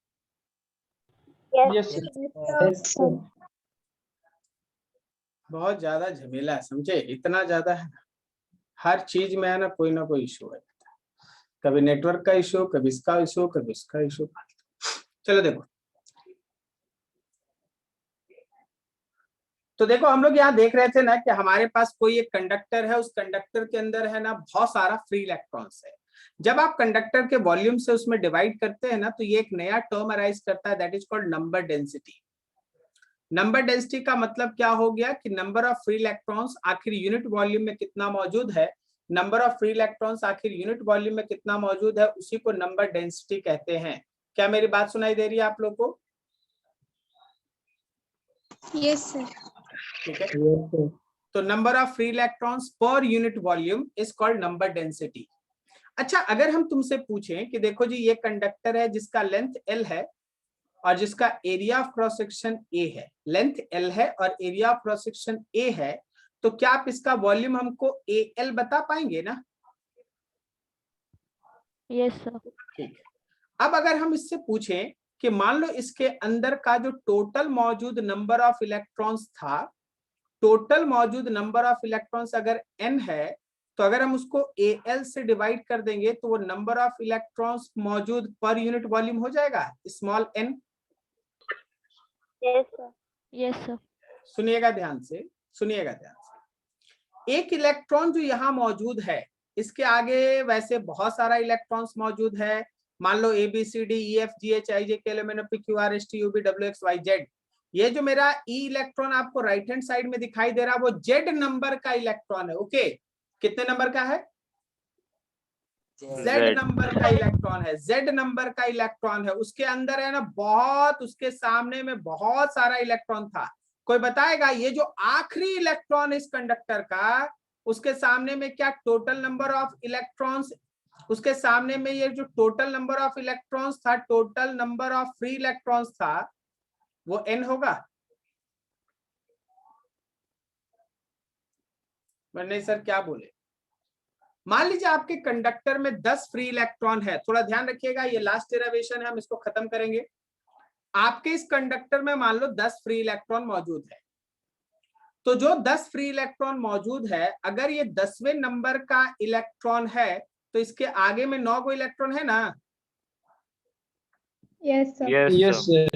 Yes sir. बहुत ज्यादा झमेला है, समझे? इतना ज्यादा है, हर चीज में है ना कोई इशू है। कभी नेटवर्क का इशू, कभी इसका इशू, कभी इसका इशू। चलो देखो, तो देखो हम लोग यहाँ देख रहे थे ना कि हमारे पास कोई एक कंडक्टर है, उस कंडक्टर के अंदर है ना बहुत सारा फ्री इलेक्ट्रॉन्स है। जब आप कंडक्टर के वॉल्यूम से उसमें डिवाइड करते हैं ना, तो ये एक नया टर्म अराइज करता है, that is called number density. Number density का मतलब क्या हो गया कि नंबर ऑफ फ्री इलेक्ट्रॉन्स आखिर यूनिट वॉल्यूम में कितना मौजूद है, नंबर ऑफ फ्री इलेक्ट्रॉन्स आखिर यूनिट वॉल्यूम में कितना मौजूद है, उसी को नंबर डेंसिटी कहते हैं। क्या मेरी बात सुनाई दे रही है आप लोग को? Yes sir. ठीक है, तो number of free electrons per unit volume is called number density. अच्छा, अगर हम तुमसे पूछें कि देखो जी ये कंडक्टर है जिसका लेंथ L है और जिसका area of cross section A है, लेंथ L है और area of cross section A है, तो क्या आप इसका वॉल्यूम हमको AL बता पाएंगे ना? Yes sir. ठीक है। अब अगर हम इससे पूछें कि मान लो इसके अंदर का जो टोटल मौजूद नंबर ऑफ इलेक्ट्रॉन्स था, टोटल मौजूद नंबर ऑफ इलेक्ट्रॉन्स अगर n है, तो अगर हम उसको AL से डिवाइड कर देंगे तो वो नंबर ऑफ इलेक्ट्रॉन्स मौजूद पर यूनिट वॉल्यूम हो जाएगा, small n। Yes sir. Yes sir. सुनिएगा ध्यान से, सुनिएगा ध्यान से। एक इलेक्ट्रॉन जो यहाँ मौजूद है, इसके आगे वैसे बहुत सारा इलेक्ट्रॉन्स मौजूद है। मान लो ABCDEFGHIJKLMNOPQRSTUVWXYZ। ये जो मेरा E इलेक्ट्रॉन आपको राइट हैंड साइड में दिखाई दे रहा है, वो Z नंबर का इलेक्ट्रॉन है, ओके। कितने नंबर का है? Z नंबर का इलेक्ट्रॉन है, Z नंबर का इलेक्ट्रॉन है। उसके अंदर है ना बहुत, उसके सामने में बहुत सारा इलेक्ट्रॉन था। कोई बताएगा ये जो आखिरी इलेक्ट्रॉन इस कंडक्टर का, उसके सामने में क्या टोटल नंबर ऑफ इलेक्ट्रॉन्स, उसके सामने में ये जो टोटल नंबर ऑफ इलेक्ट्रॉन्स था, total number of free electrons था, वो n होगा? नहीं सर, क्या बोले? मान लीजिए आपके कंडक्टर में 10 फ्री इलेक्ट्रॉन है। थोड़ा ध्यान रखिएगा, ये लास्ट डेरिवेशन है, हम इसको खत्म करेंगे। आपके इस कंडक्टर में मान लो 10 फ्री इलेक्ट्रॉन मौजूद है। तो जो 10 फ्री इलेक्ट्रॉन मौजूद है, अगर ये 10वें नंबर का इलेक्ट्रॉन है, तो इसके आगे में 9 गो इलेक्ट्रॉन है ना। Yes, sir. Yes, sir.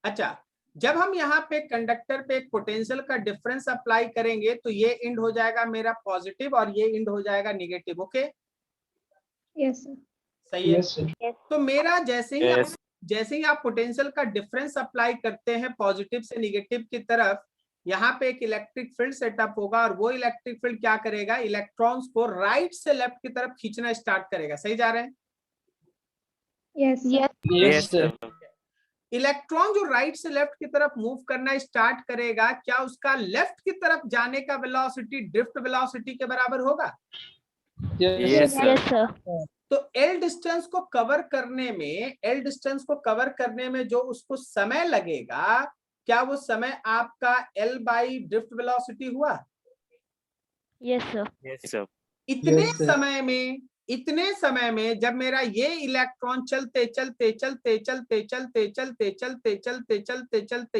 अच्छा, जब हम यहाँ पे कंडक्टर पे एक पोटेंशियल का डिफरेंस अप्लाई करेंगे तो ये इंड हो जाएगा मेरा पॉजिटिव और ये इंड हो जाएगा निगेटिव। Okay, Yes, sir. सही है। Yes, sir. तो मेरा जैसे Yes. ही आप पोटेंशियल का डिफरेंस अप्लाई करते हैं पॉजिटिव से निगेटिव की तरफ, यहाँ पे एक इलेक्ट्रिक फील्ड सेटअप होगा और वो इलेक्ट्रिक फील्ड क्या करेगा, इलेक्ट्रॉन्स को राइट से लेफ्ट की तरफ खींचना स्टार्ट करेगा। सही जा रहे हैं? Yes, sir. Yes, sir. Electron जो राइट से लेफ्ट की तरफ मूव करना स्टार्ट करेगा, क्या उसका लेफ्ट की तरफ जाने का वेलोसिटी ड्रिफ्ट वेलोसिटी के बराबर होगा? Yes, sir. तो एल डिस्टेंस को कवर करने में जो उसको समय लगेगा, क्या वो समय आपका एल बाई ड्रिफ्ट वेलोसिटी हुआ? Yes sir. Yes, sir. इतने Yes, sir. समय में जब मेरा ये इलेक्ट्रॉन चलते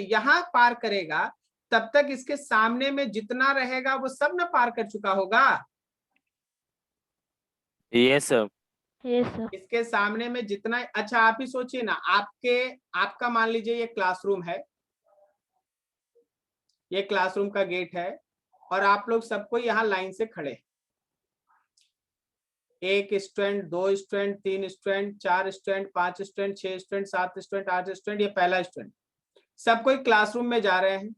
यहाँ पार करेगा, तब तक इसके सामने में जितना रहेगा वो सब न पार कर चुका होगा। Yes, sir. Yes sir. इसके सामने में जितना, अच्छा आप ही सोचिए ना, आपका मान लीजिए ये क्लासरूम है, ये क्लासरूम का गेट है और आप लोग सबको यहाँ लाइन से खड़े, 1 student, 2 student, 3 student, 4 student, 5 student, 6 student, 7 student, 8 student, ये पहला स्टूडेंट, सब कोई क्लासरूम में जा रहे हैं।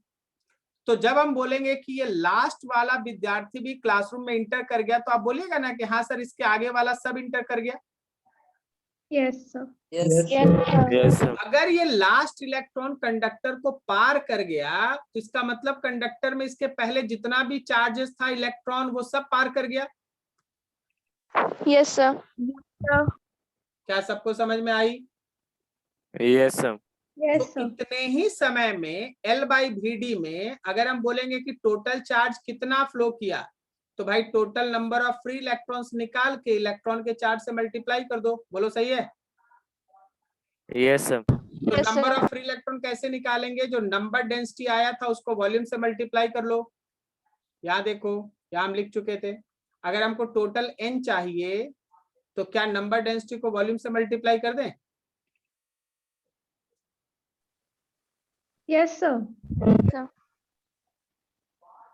तो जब हम बोलेंगे कि ये लास्ट वाला विद्यार्थी भी क्लासरूम में इंटर कर गया, तो आप बोलिएगा ना कि हाँ सर इसके आगे वाला सब इंटर कर गया। Yes, sir. Yes. Yes, sir. अगर ये लास्ट इलेक्ट्रॉन कंडक्टर को पार कर गया तो इसका मतलब कंडक्टर में इसके पहले जितना भी चार्जेस था इलेक्ट्रॉन वो सब पार कर गया। Yes sir. क्या सबको समझ में आई? Yes, sir. Yes, तो sir. इतने ही समय में L बाई VD में अगर हम बोलेंगे कि टोटल चार्ज कितना फ्लो किया, तो भाई total number of free electrons निकाल के इलेक्ट्रॉन के चार्ज से मल्टीप्लाई कर दो। बोलो सही है? Yes, sir. तो Yes, number sir. Of free electron कैसे निकालेंगे? जो नंबर डेंसिटी आया था उसको वॉल्यूम से मल्टीप्लाई कर लो। यहाँ देखो, यहाँ हम लिख चुके थे, अगर हमको टोटल n चाहिए तो क्या नंबर डेंसिटी को वॉल्यूम से मल्टीप्लाई कर दें? Yes, sir.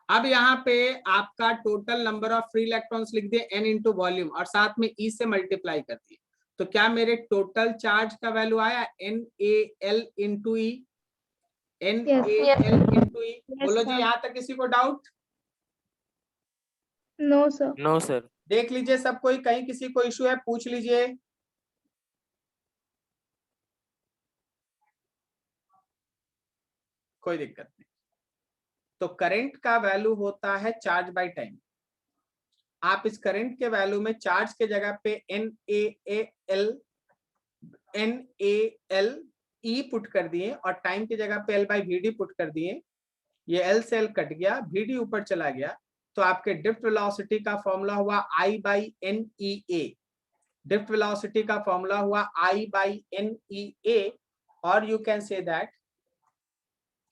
अब यहाँ पे आपका total number of free electrons लिख दिए n इंटू वॉल्यूम और साथ में e से मल्टीप्लाई कर दिए, तो क्या मेरे टोटल चार्ज का वैल्यू आया NaL इंटू ई? NaL इंटू ई। बोलो जी, यहाँ तक किसी को doubt? No, sir. No, sir. देख लीजिए सब कोई, कहीं किसी को इशू है पूछ लीजिए। कोई दिक्कत नहीं। तो करंट का वैल्यू होता है चार्ज बाय टाइम। आप इस करंट के वैल्यू में चार्ज के जगह पे NaL E पुट कर दिए और टाइम की जगह पे L बाई VD पुट कर दिए। ये L से L कट गया, VD ऊपर चला गया, तो आपके ड्रिफ्ट वेलोसिटी का फॉर्मूला हुआ I by NEA। Drift velocity का फॉर्मूला हुआ I बाई NEA, और यू कैन से दैट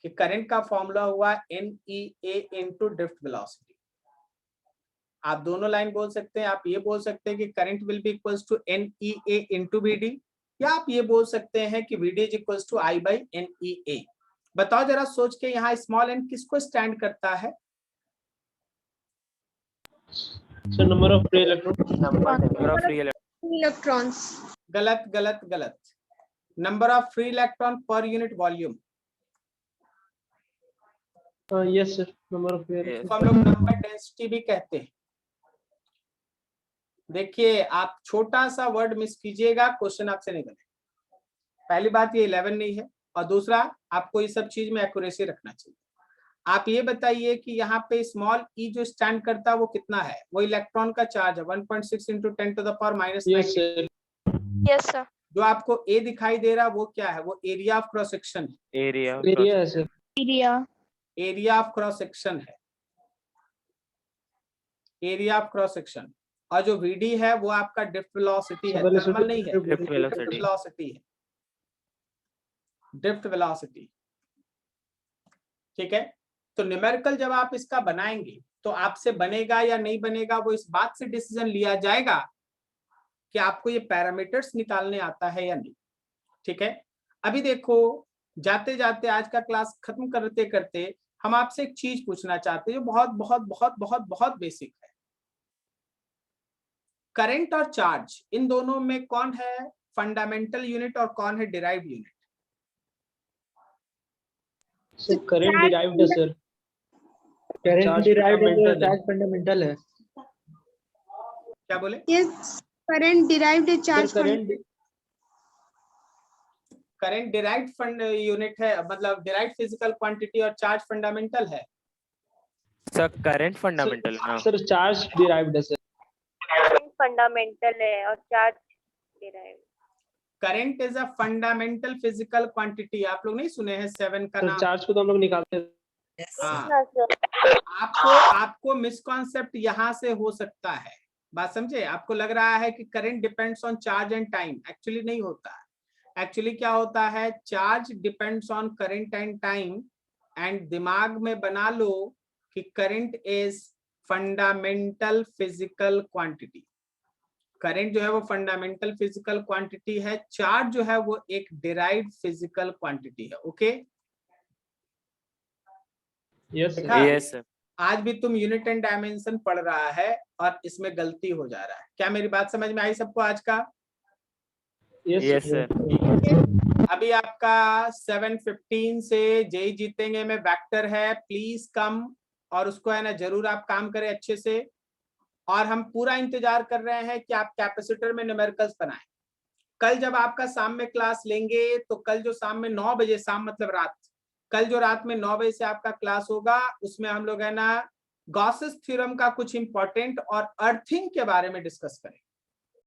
कि करंट का फॉर्मूला हुआ NEA इंटू ड्रिफ्ट वेलोसिटी। आप दोनों लाइन बोल सकते हैं। आप ये बोल सकते हैं कि current will be equals to NEA into VD, या आप ये बोल सकते हैं कि VD is equals to I by NEA। बताओ जरा सोच के, यहाँ स्मॉल n किसको स्टैंड करता है? So number of free electrons. Number of free electrons. गलत गलत गलत। Number of free electron per unit volume. Yes, sir. Number of free Yes. electrons. तो हम लोग नंबर डेंसिटी भी कहते हैं। देखिए, आप छोटा सा वर्ड मिस कीजिएगा, क्वेश्चन आपसे नहीं बनेगा। पहली बात ये 11 नहीं है, और दूसरा आपको ये सब चीज में एक्यूरेसी रखना चाहिए। आप ये बताइए कि यहाँ पे स्मॉल e जो स्टैंड करता है वो कितना है? वो इलेक्ट्रॉन का चार्ज है 1.6 into 10 to the power minus 9। Yes, sir. Yes sir. जो आपको ए दिखाई दे रहा है वो क्या है? वो एरिया ऑफ क्रॉस सेक्शन है। area. Area, sir. Area. Area of cross section है, एरिया ऑफ क्रॉस सेक्शन। और जो VD है वो आपका ड्रिफ्ट वेलोसिटी है, थर्मल नहीं है, Drift velocity. वेलोसिटी है, ड्रिफ्ट वेलोसिटी। ठीक है, तो न्यूमेरिकल जब आप इसका बनाएंगे तो आपसे बनेगा या नहीं बनेगा वो इस बात से डिसीजन लिया जाएगा कि आपको ये पैरामीटर्स निकालने आता है या नहीं। ठीक है, अभी देखो जाते जाते आज का क्लास खत्म करते करते हम आपसे एक चीज पूछना चाहते हैं जो बहुत बहुत बहुत बहुत बहुत बेसिक है। करंट और चार्ज इन दोनों में कौन है फंडामेंटल यूनिट और कौन है derived unit? Sir current derived है सर, करंट डिराइव्ड है, fundamental है। चार्ज फंडामेंटल है। क्या बोले? यस, करंट डिराइव्ड है, sir charge current current derived fund unit है, मतलब डिराइव्ड फिजिकल क्वांटिटी, और चार्ज फंडामेंटल है। सर करंट फंडामेंटल है ना? सर चार्ज डिराइव्ड है सर। फंडामेंटल है और charge derived. Current is a fundamental physical quantity. आप लोग नहीं सुने हैं 7 का सर नाम? चार्ज को तो हम लोग निकालते हैं। हाँ, आपको मिसकॉन्सेप्ट यहाँ से हो सकता है, बात समझे? आपको लग रहा है कि current depends on charge and time, actually नहीं होता है। एक्चुअली क्या होता है, charge depends on current and time, and दिमाग में बना लो कि current is fundamental physical quantity. Current जो है वो फंडामेंटल फिजिकल क्वांटिटी है, चार्ज जो है वो एक डिराइव्ड फिजिकल क्वांटिटी है। ओके, यस देखा? Yes sir. आज भी तुम यूनिट एंड डायमेंशन पढ़ रहा है और इसमें गलती हो जा रहा है। क्या मेरी बात समझ में आई सबको आज का? Yes sir. अभी आपका 7:15 से जेई जीतेंगे में वेक्टर है, प्लीज कम, और उसको है ना जरूर आप काम करें अच्छे से। और हम पूरा इंतजार कर रहे हैं कि आप कैपेसिटर में न्यूमेरिकल्स बनाएं। कल जब आपका शाम में क्लास लेंगे तो कल जो शाम में 9 बजे, शाम मतलब रात, कल जो रात में 9 बजे से आपका क्लास होगा उसमें हम लोग है ना गॉसेस थ्योरम का कुछ इंपॉर्टेंट और अर्थिंग के बारे में डिस्कस करेंगे।